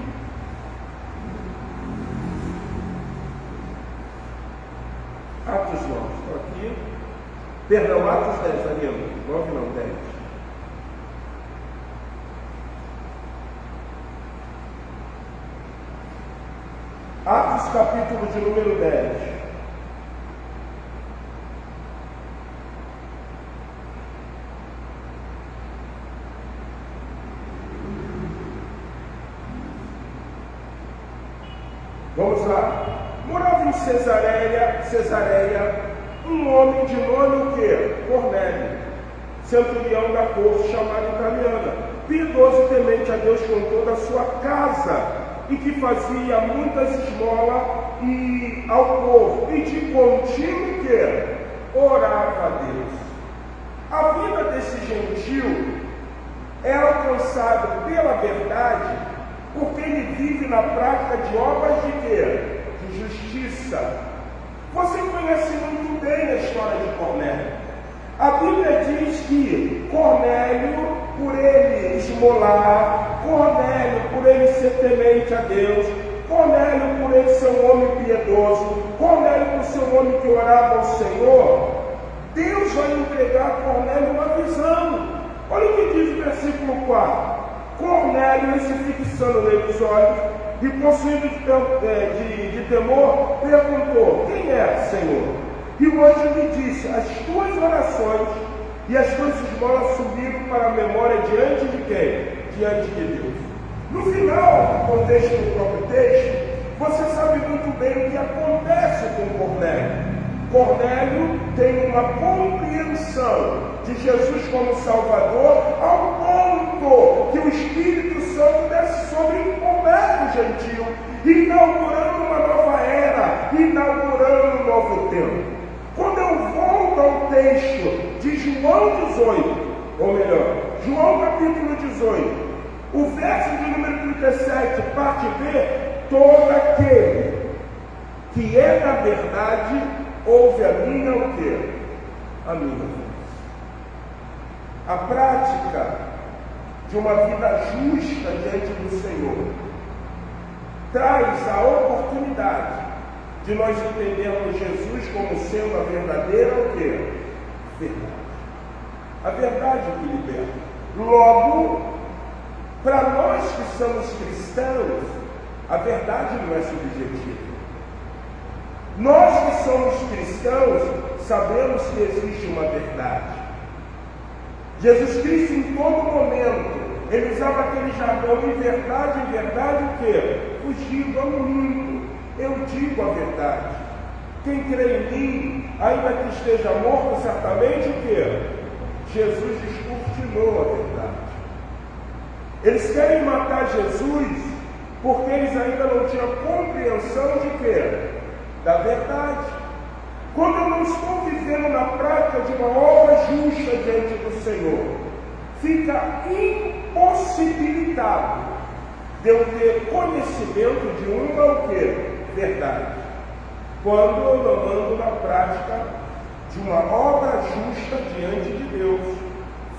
Atos 9, estou aqui. Perdão, Atos 10, Danilo. 9 não, 10. Atos capítulo de número 10. Vamos lá. Morava em Cesareia, um homem de nome o quê? Cornélio, centurião da corte chamada italiana, piedoso e temente a Deus com toda a sua casa, e que fazia muitas esmolas e ao povo, e de contínuo que orava a Deus. A vida desse gentil é alcançada pela verdade, porque ele vive na prática de obras de quê? De justiça. Você conhece muito bem a história de Cornélio. A Bíblia diz que Cornélio, por ele esmolar, Cornélio, por ele ser temente a Deus, Cornélio, por ele ser um homem piedoso, Cornélio, por ser um homem que orava ao Senhor, Deus vai entregar a Cornélio uma visão. Olha o que diz o versículo 4. Cornélio, ele se fixando nele os olhos, e possuído de temor, perguntou, quem é, Senhor? E o anjo lhe disse, as tuas orações e as tuas esmolas subiram para a memória diante de quem? Diante de Deus. No final do contexto do próprio texto, você sabe muito bem o que acontece com Cornélio. Cornélio tem uma compreensão de Jesus como Salvador, ao ponto que o Espírito Santo desce sobre um povo gentil, inaugurando uma nova era, inaugurando um novo tempo. Quando eu volto ao texto de João 18, ou melhor, João capítulo 18, o verso de número 37, parte B, todo aquele que é da verdade, ouve a minha o quê? A minha voz. A prática de uma vida justa diante do Senhor traz a oportunidade de nós entendermos Jesus como sendo a verdadeira o quê? Verdade. A verdade que liberta. Logo, para nós que somos cristãos, a verdade não é subjetiva. Nós que somos cristãos, sabemos que existe uma verdade. Jesus Cristo, em todo momento, ele usava aquele jargão, em verdade, o quê? Vos digo, eu não minto, eu digo a verdade. Quem crê em mim, ainda que esteja morto, certamente o quê? Jesus descortinou a verdade. Eles querem matar Jesus porque eles ainda não tinham compreensão de quê? Da verdade. Quando eu não estou vivendo na prática de uma obra justa diante do Senhor, fica impossibilitado de eu ter conhecimento de uma o quê? Verdade. Quando eu não ando na prática de uma obra justa diante de Deus,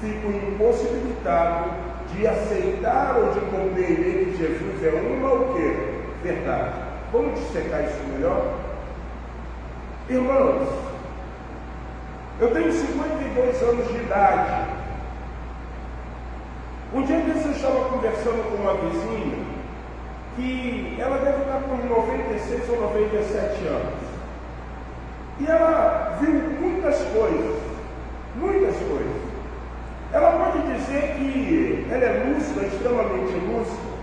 fico impossibilitado de aceitar ou de compreender que Jesus é uma o quê? Verdade. Vamos dissecar isso melhor? Irmãos, eu tenho 52 anos de idade. Um dia desse eu estava conversando com uma vizinha que ela deve estar com 96 ou 97 anos. E ela viu muitas coisas. Ela pode dizer que ela é lúcida, extremamente lúcida,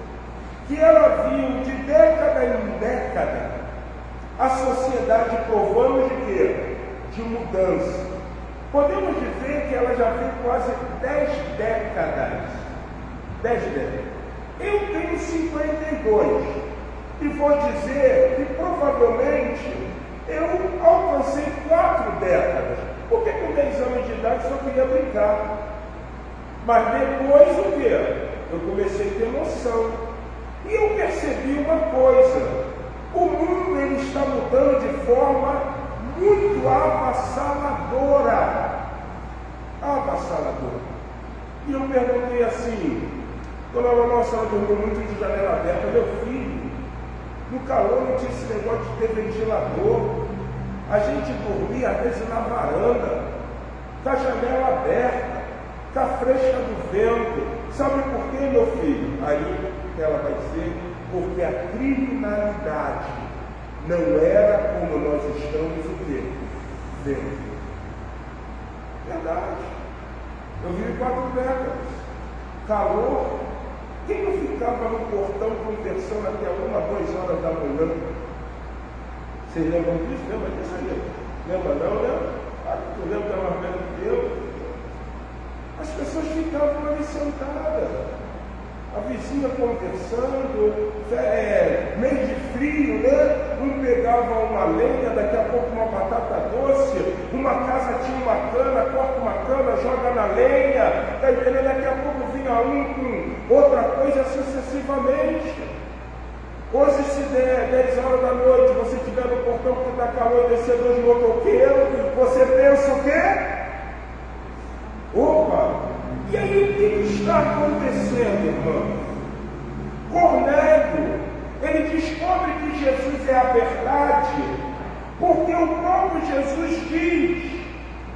que ela viu de década em década a sociedade provando de quê? De mudança. Podemos dizer que ela já viu quase 10 décadas. 10 décadas. Eu tenho 52 e vou dizer que provavelmente eu alcancei 4 décadas. Porque com 10 anos de idade só queria brincar. Mas depois o quê? Eu comecei a ter noção. E eu percebi uma coisa. O mundo ele está mudando de forma muito avassaladora. E eu perguntei assim, dona nossa, ela dormiu muito de janela aberta, meu filho, no calor não tinha esse negócio de ter ventilador, a gente dormia às vezes na varanda, com a janela aberta, com a fresca do vento. Sabe por quê, meu filho? Aí ela vai dizer, porque a criminalidade não era como nós estamos o quê? Vendo. Verdade. Eu vivi 4 décadas. Calor. Quem não ficava no portão conversando até 1, 2 horas da manhã? Vocês lembram disso? Lembra disso aí? Lembra não, né? Tu lembra da mais velha que eu? As pessoas ficavam ali sentadas. A vizinha conversando, meio de frio, né? Um pegava uma lenha, daqui a pouco uma batata doce, uma casa tinha uma cana, corta uma cana, joga na lenha, daqui a pouco vinha um com outra coisa sucessivamente. Hoje, se der 10 horas da noite, você estiver no portão que está calor e descer 2 motoqueiros, você pensa o quê? Opa! E aí, o que está acontecendo, irmão? Cornélio, ele descobre que Jesus é a verdade, porque o próprio Jesus diz,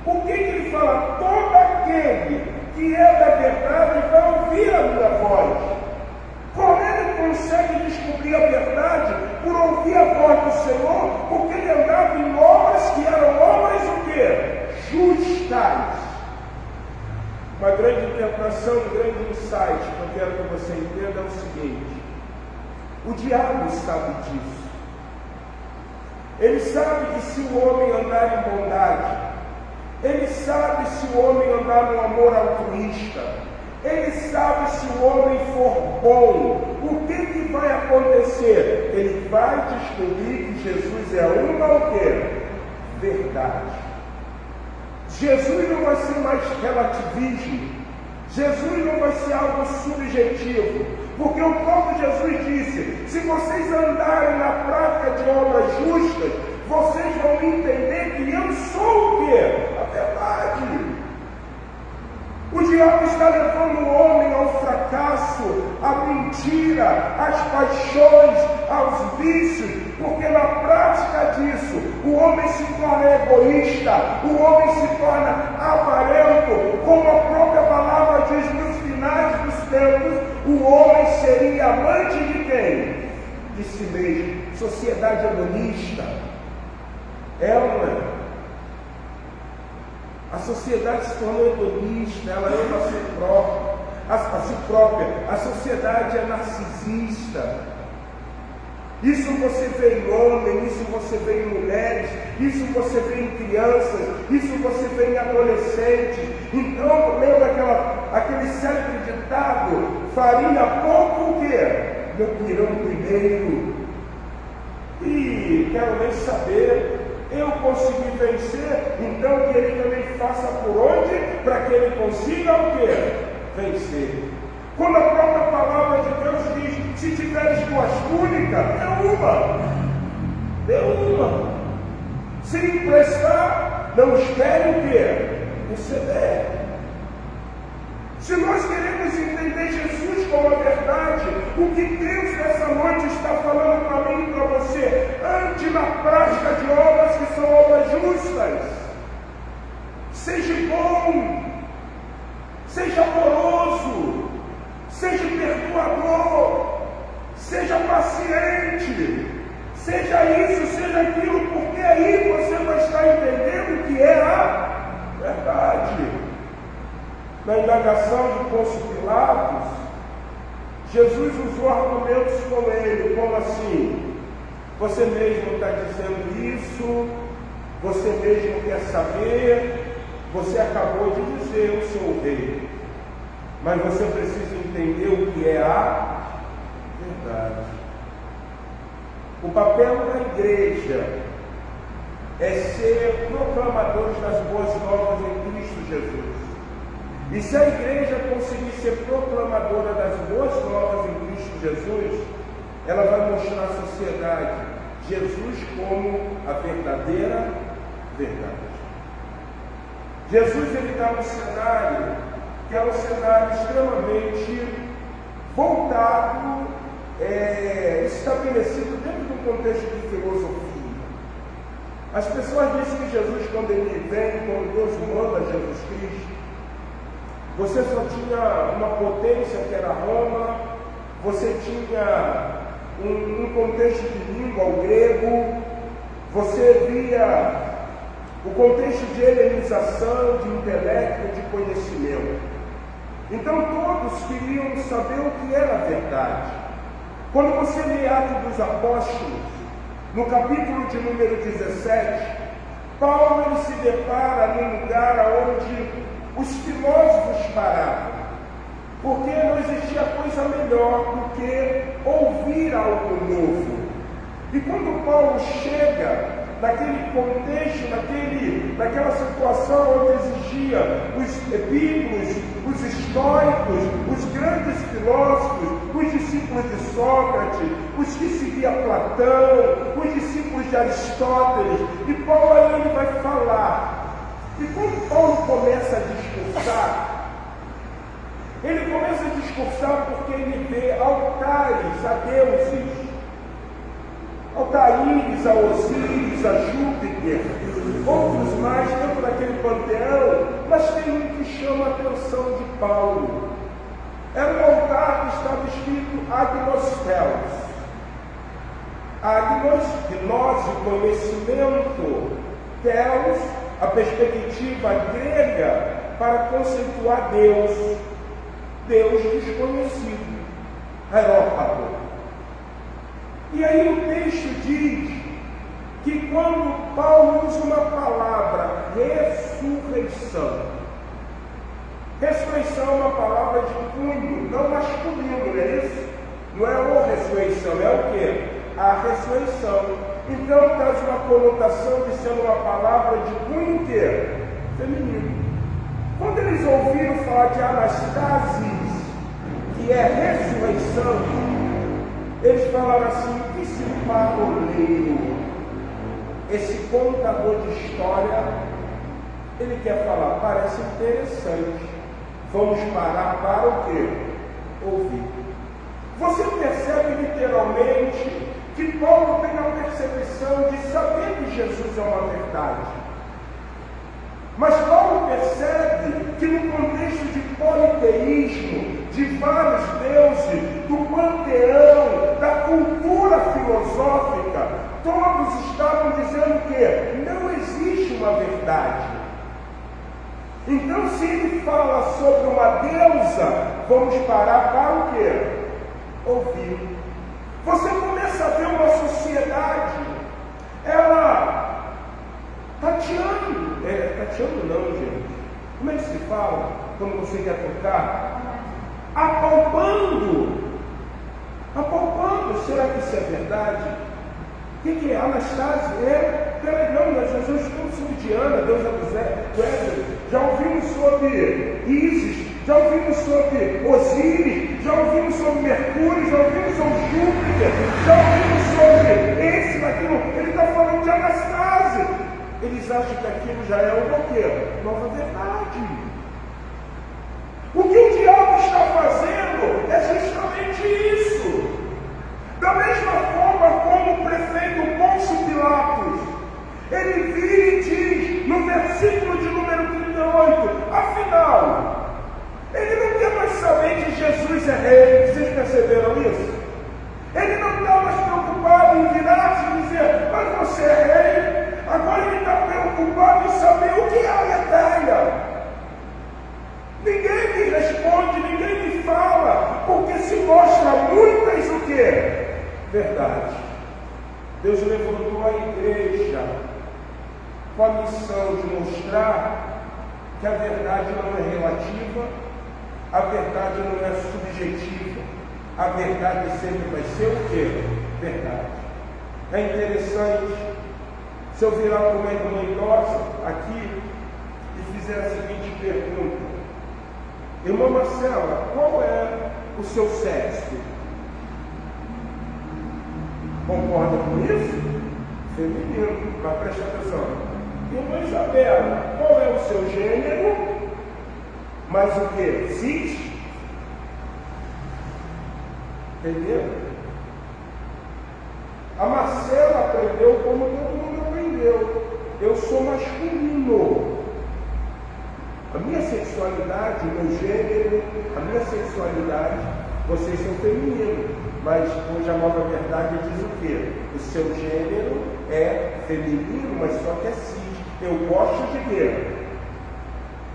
o que ele fala? Todo aquele que é da verdade vai ouvir a minha voz. Cornélio consegue descobrir a verdade por ouvir a voz do Senhor, porque ele andava em obras que eram obras o quê? Justas. Uma grande interpretação, um grande insight que eu quero que você entenda é o seguinte: o diabo sabe disso. Ele sabe que se o homem andar em bondade, ele sabe se o homem andar no amor altruísta, ele sabe se o homem for bom, o que vai acontecer? Ele vai descobrir que Jesus é uma o quê? Verdade. Jesus não vai ser mais relativismo. Jesus não vai ser algo subjetivo. Porque o próprio Jesus disse: se vocês andarem na prática de obras justas, vocês vão entender que eu sou o quê? A verdade. O diabo está levando o homem ao fracasso, à mentira, às paixões, aos vícios, porque na prática disso, o homem se torna egoísta, o homem se torna avarento, como a própria palavra diz, nos finais dos tempos, o homem seria amante de quem? De si mesmo. Sociedade hedonista. É ou não é? A sociedade se tornou hedonista, ela ama a si própria. A sociedade é narcisista. Isso você vê em homens, isso você vê em mulheres, isso você vê em crianças, isso você vê em adolescentes. Então, lembra aquele célebre ditado: farinha pouco o quê? Meu pirão primeiro. E quero nem saber. Eu consegui vencer, então que ele também faça por onde? Para que ele consiga o quê? Vencer. Quando a própria palavra de Deus diz: se tiveres duas túnicas, dê uma. Se emprestar, não espere o quê? Exceder. Se nós queremos entender Jesus como a verdade, o que Deus nessa noite está falando para mim e para você, ande na prática de obras que são obras justas. Seja bom, seja amoroso, seja perdoador, seja paciente, seja isso, seja aquilo, porque aí você vai estar entendendo o que é a verdade. Na indagação de Pôncio Pilatos, Jesus usou argumentos com ele, como assim: você mesmo está dizendo isso, você mesmo quer saber, você acabou de dizer: eu sou o rei. Mas você precisa entender o que é a verdade. O papel da igreja é ser proclamadores das boas novas em Cristo Jesus. E se a igreja conseguir ser proclamadora das boas novas em Cristo Jesus, ela vai mostrar à sociedade Jesus como a verdadeira verdade. Jesus, ele dá um cenário que é um cenário extremamente voltado, estabelecido dentro do contexto de filosofia. As pessoas dizem que Jesus, quando ele vem, quando Deus manda Jesus Cristo, você só tinha uma potência que era Roma, você tinha um contexto de língua, o grego, você via o contexto de helenização, de intelecto, de conhecimento. Então todos queriam saber o que era a verdade. Quando você lê Atos dos Apóstolos, no capítulo de número 17, Paulo ele se depara num lugar onde os filósofos paravam, porque não existia coisa melhor do que ouvir algo novo. E quando Paulo chega naquele contexto, naquela situação onde exigia os epígoros, os estoicos, os grandes filósofos, os discípulos de Sócrates, os que seguiam Platão, os discípulos de Aristóteles, e Paulo aí ele vai falar. E quando Paulo começa a discursar, ele começa a discursar porque ele vê altares a deuses, altaíris a Osíris, a Júpiter, outros mais dentro daquele panteão, mas tem um que chama a atenção de Paulo. Era um altar que estava escrito Agnos Theos. Agnos, gnose, conhecimento, Theos, a perspectiva grega para conceituar Deus, Deus desconhecido, aerópago. E aí o texto diz que quando Paulo usa uma palavra, ressurreição, ressurreição é uma palavra de cunho, não masculino, não é isso? Não é a ressurreição, é o quê? A ressurreição. Então traz uma conotação de ser uma palavra de cunho quê? Feminino. Quando eles ouviram falar de Anastasis, que é ressurreição, eles falaram assim: esse paroleiro, esse contador de história, ele quer falar, parece interessante, vamos parar para o quê? Ouvir. Você percebe literalmente que Paulo tem a percepção de saber que Jesus é uma verdade. Mas Paulo percebe que no contexto de politeísmo, de vários deuses, do panteão, da cultura filosófica, todos estavam dizendo que não existe uma verdade. Então, se ele fala sobre uma deusa, vamos parar para o quê? Ouvir. Você começa a ver uma sociedade, ela tateando não, gente. Como é que se fala quando você quer tocar? Apalpando. Será que isso é verdade? O que é? Anastácia? Peraí, não, nós já estamos sobre Diana, deusa do Éder. Já ouvimos sobre Ísis, já ouvimos sobre Osíris, já ouvimos sobre Mercúrio, já ouvimos sobre Júpiter, já ouvimos sobre esse, daquilo. Ele está falando de Anastácia. Eles acham que aquilo já é o quê? Nova verdade. O que o diabo está fazendo é justamente isso. Da mesma forma como o prefeito Pôncio Pilatos, ele vira e diz, no versículo de número 38, afinal, ele não quer mais saber que Jesus é rei. Vocês perceberam isso? Ele não está mais preocupado em virar-se e dizer, mas você é rei. Agora ele está preocupado em saber o que é a Aletheia. Ninguém me responde, ninguém me fala, porque se mostra muitas o quê? Verdade. Deus levantou a igreja com a missão de mostrar que a verdade não é relativa, a verdade não é subjetiva, a verdade sempre vai ser o quê? Verdade. É interessante, se eu virar para uma irmã idosa aqui e fizer a seguinte pergunta: irmã Marcela, qual é o seu sexo? Concorda com isso? Feminino, mas preste atenção. Irmã Isabela, qual é o seu gênero? Mas o que? Cis? Entendeu? A Marcela aprendeu como todo mundo aprendeu. Eu sou masculino. A minha sexualidade, o meu gênero, a minha sexualidade, vocês são femininos. Mas hoje a nova verdade diz o quê? O seu gênero é feminino, mas só que é cis. Eu gosto de quê?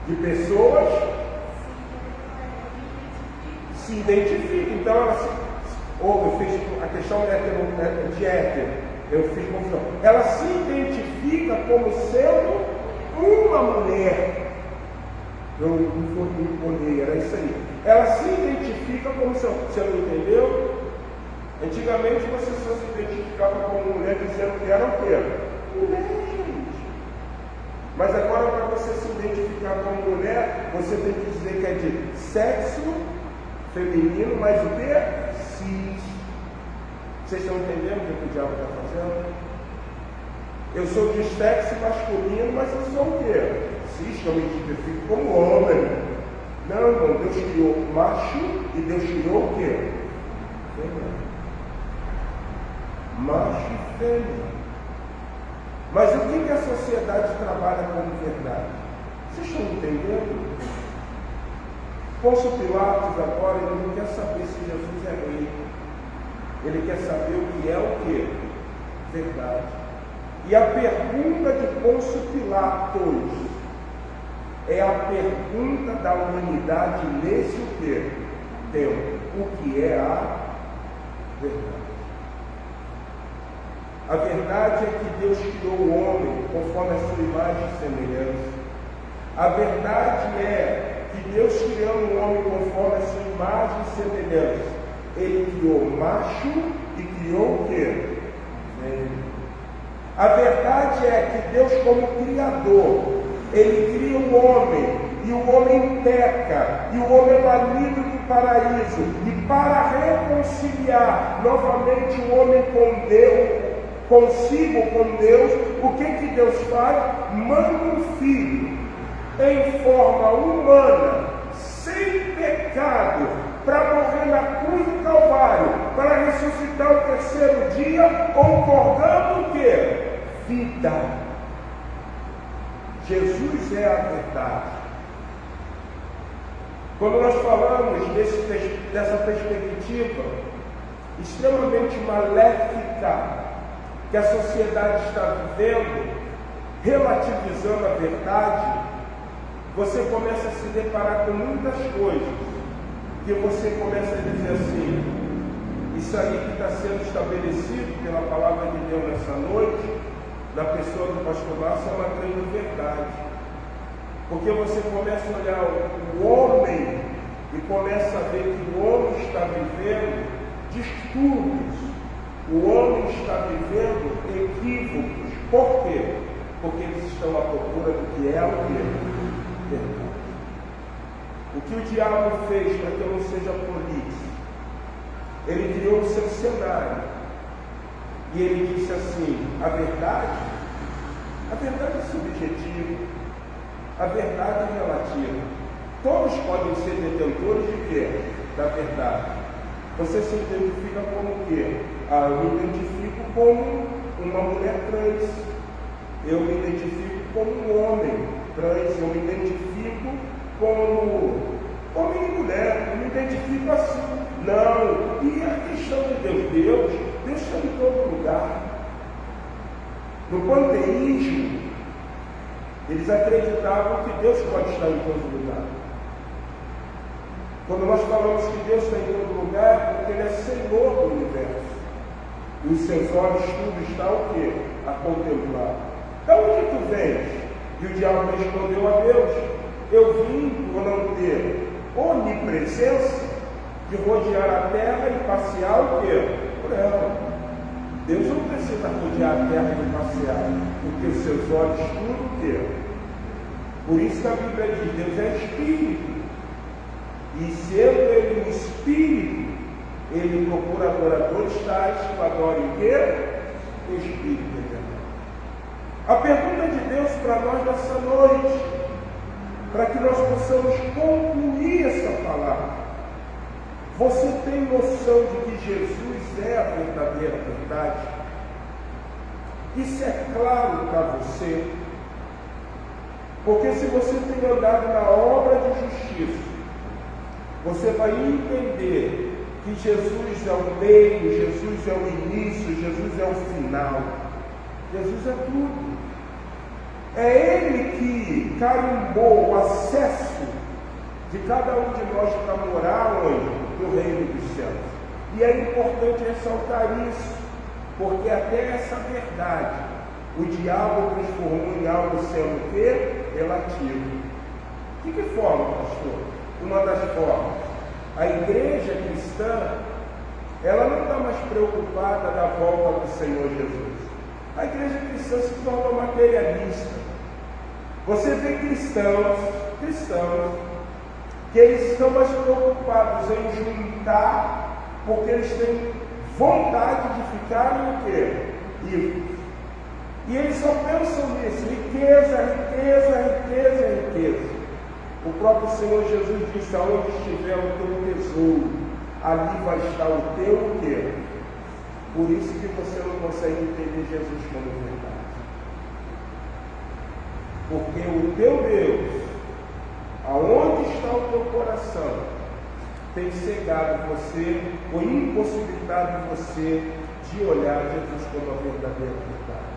De pessoas se identificam. Então ela se... eu fiz a questão de hétero. Eu fiz confusão. Ela se identifica como sendo uma mulher. Eu me era isso aí. Ela se identifica como sendo. Você não entendeu? Antigamente você só se identificava como mulher dizendo que era o quê? Mulher, gente. Mas agora, para você se identificar como mulher, você tem que dizer que é de sexo feminino, mas o quê? Cis. Vocês estão entendendo o que o diabo está fazendo? Eu sou de sexo masculino, mas eu sou o quê? Cis, que eu me identifico como homem. Não, irmão, Deus criou macho e Deus criou o quê? Fêmea. Macho e fêmea. Mas o que a sociedade trabalha como verdade? Vocês estão entendendo? Pôncio Pilatos agora, ele não quer saber se Jesus é rei. Ele quer saber o que é o quê? Verdade. E a pergunta de Pôncio Pilatos é a pergunta da humanidade nesse o quê? Tempo. O que é a verdade? A verdade é que Deus criou o homem conforme a sua imagem e semelhança. A verdade é que Deus criou o homem conforme a sua imagem e semelhança. Ele criou macho e criou o quê? Fêmea. A verdade é que Deus, como Criador, Ele cria o homem e o homem peca, e o homem é banido do paraíso, e para reconciliar novamente o homem com Deus, consigo com Deus, o que Deus faz? Manda um filho em forma humana, sem pecado, para morrer na cruz do Calvário, para ressuscitar o terceiro dia, concordando o quê? Vida. Jesus é a verdade. Quando nós falamos dessa perspectiva extremamente maléfica que a sociedade está vivendo, relativizando a verdade, você começa a se deparar com muitas coisas que você começa a dizer assim: isso aí que está sendo estabelecido pela palavra de Deus nessa noite, na pessoa do pastor Márcio, é uma grande verdade. Porque você começa a olhar o homem e começa a ver que o homem está vivendo distúrbios, o homem está vivendo equívocos. Por quê? Porque eles estão à procura do que é o que? Verdade. O que o diabo fez para que eu não seja político? Ele criou o seu cenário. E ele disse assim: a verdade é subjetiva, a verdade é relativa. Todos podem ser detentores de quê? Da verdade. Você se identifica como o quê? Eu me identifico como uma mulher trans. Eu me identifico como um homem trans. Eu me identifico como homem e mulher. Eu me identifico assim. Não. E a questão de Deus está em todo lugar. No panteísmo, eles acreditavam que Deus pode estar em todo lugar. Quando nós falamos que Deus está em todo lugar, é porque Ele é Senhor do universo. E os seus olhos tudo está o quê? A contemplar. Da onde tu vens? E o diabo respondeu a Deus: eu vim por não ter onipresença, de rodear a terra e passear o quê? Por ela. Deus não precisa rodear a terra e passear, porque os seus olhos tudo o quê? Por isso que a Bíblia diz: Deus é Espírito. E sendo Ele um Espírito, Ele procura adoradores tais que adorem o quê? O Espírito. A pergunta de Deus para nós nessa noite, para que nós possamos concluir essa palavra: você tem noção de que Jesus é a verdadeira verdade? Isso é claro para você? Porque se você tem andado na obra de justiça, você vai entender que Jesus é o meio, Jesus é o início, Jesus é o final. Jesus é tudo. É Ele que carimbou o acesso de cada um de nós para morar onde? No reino dos céus. E é importante ressaltar isso, porque até essa verdade o diabo transformou em algo sendo o quê? Relativo. De que forma, pastor? Uma das formas: a igreja cristã, ela não está mais preocupada da volta do Senhor Jesus. A igreja cristã se torna materialista. Você vê cristãos, que eles estão mais preocupados em juntar, porque eles têm vontade de ficarem o quê? Ricos. E eles só pensam nisso: riqueza, riqueza, riqueza, riqueza. O próprio Senhor Jesus disse: aonde estiver o teu tesouro, ali vai estar o teu o quê? Por isso que você não consegue entender Jesus como verdade. Porque o teu Deus, aonde está o teu coração, tem cegado você, ou impossibilitado você de olhar Jesus como a verdadeira verdade.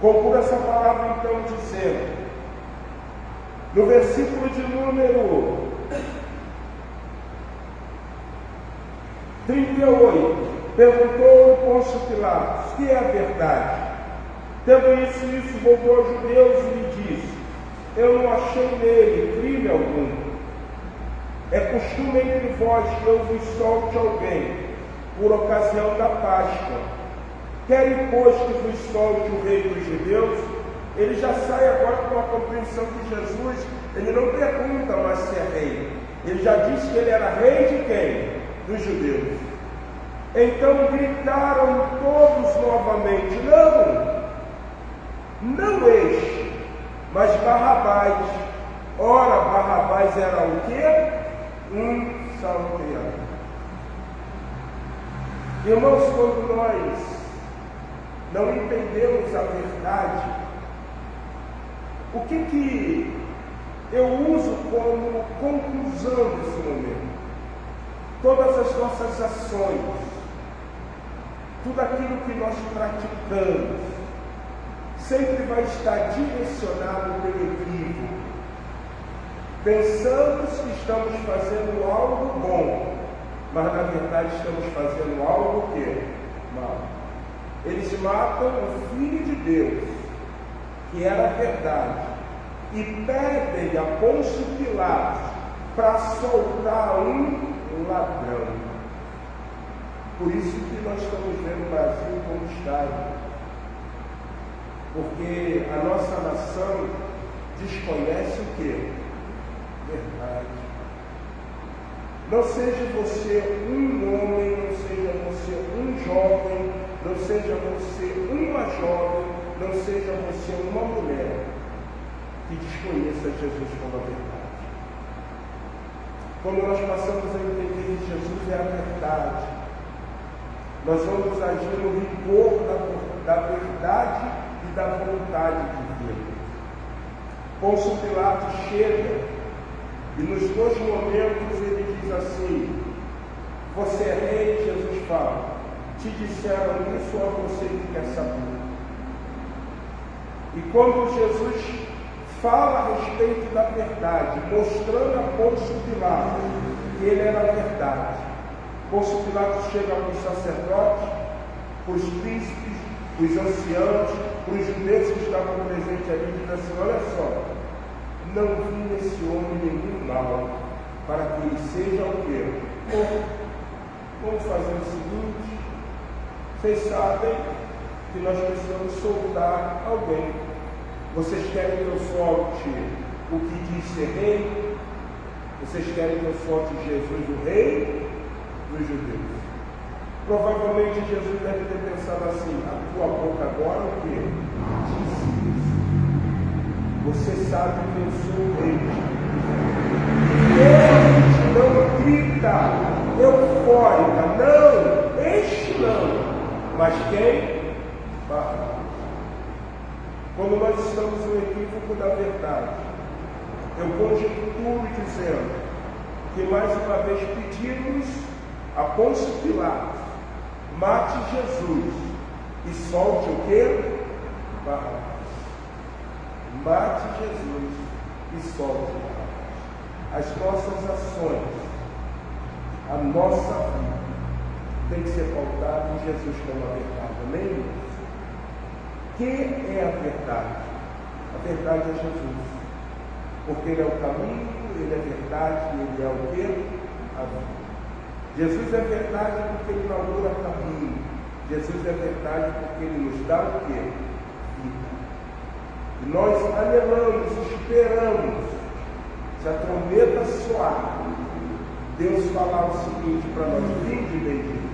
Conclua essa palavra então dizendo, no versículo de número 38, perguntou o Pôncio Pilatos: que é a verdade? Tendo isso, voltou aos judeus e lhe disse: eu não achei nele crime algum. É costume entre vós que eu vos solte alguém por ocasião da Páscoa. Querem, pois, que vos solte o rei dos judeus? ele já sai agora com a compreensão que Jesus, ele não pergunta mais se é rei. Ele já disse que ele era rei de quem? Dos judeus. Então gritaram todos novamente, não este, mas Barrabás. Ora, Barrabás era o quê? Um salteador. Irmãos, quando nós não entendemos a verdade, o que eu uso como conclusão desse momento? Todas as nossas ações, tudo aquilo que nós praticamos, sempre vai estar direcionado pelo equívoco. Pensamos que estamos fazendo algo bom, mas na verdade estamos fazendo algo que? Mal. Eles matam o Filho de Deus, que era a verdade, e pedem a Pôncio Pilatos para soltar um ladrão. Por isso que nós estamos vendo o Brasil como está. Porque a nossa nação desconhece o quê? Verdade. Não seja você um homem, não seja você um jovem, não seja você uma jovem, não seja você uma mulher que desconheça Jesus como a verdade. Quando nós passamos a entender que Jesus é a verdade, nós vamos agir no rigor da verdade e da vontade de Deus. Pôncio Pilatos chega e nos dois momentos ele diz assim: você é rei? Jesus fala: te disseram isso ou você que quer saber? E quando Jesus fala a respeito da verdade, mostrando a Pôncio Pilatos que ele era a verdade, Pôncio Pilatos chega para os sacerdotes, para os príncipes, para os anciãos, para os judeus que estavam presentes ali, e diz assim: olha só, não vi nesse homem nenhum mal, para que ele seja o quê? Bom, vamos fazer o seguinte: vocês sabem que nós precisamos soltar alguém. Vocês querem que eu solte o que diz ser rei? Vocês querem que eu solte Jesus, o rei dos judeus? Provavelmente Jesus deve ter pensado assim: a tua boca agora o quê? Disse isso. Você sabe que eu sou o rei. Este não grita eufórica, não, este não. Mas quem? Barrabás. Quando nós estamos no equívoco da verdade, eu conjecturo dizendo que mais uma vez pedimos a Pôncio Pilatos: mate Jesus e solte o quê? Barrabás. Mate Jesus e solte Barrabás. As nossas ações, a nossa vida tem que ser pautada em Jesus como a verdade. Amém? Que é a verdade? A verdade é Jesus. Porque Ele é o caminho, Ele é a verdade, Ele é o quê? A vida. Jesus é verdade porque Ele inaugura caminho. Jesus é verdade porque Ele nos dá o quê? Vida. E nós anelamos, esperamos, se a trombeta soar, Deus falar o seguinte para nós: vinde, bendito.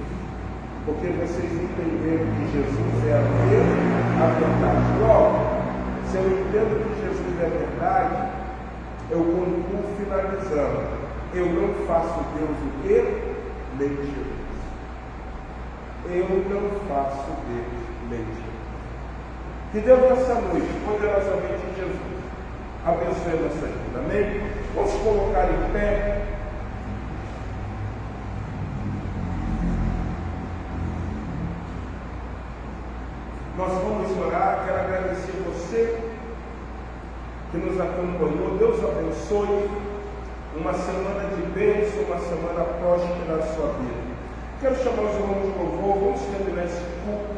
Porque vocês entenderam que Jesus é a verdade. Logo, se eu entendo que Jesus é verdade, eu concluo finalizando: eu não faço Deus o quê? Mentiroso. Eu não faço Deus mentiroso. Que Deus nessa noite, poderosamente em Jesus, abençoe a nossa vida. Amém? Vamos colocar em pé. Nós vamos orar. Quero agradecer você que nos acompanhou. Deus abençoe. Uma semana de bênção, uma semana próspera na sua vida. Quero chamar os irmãos de louvor. Vamos terminar esse culto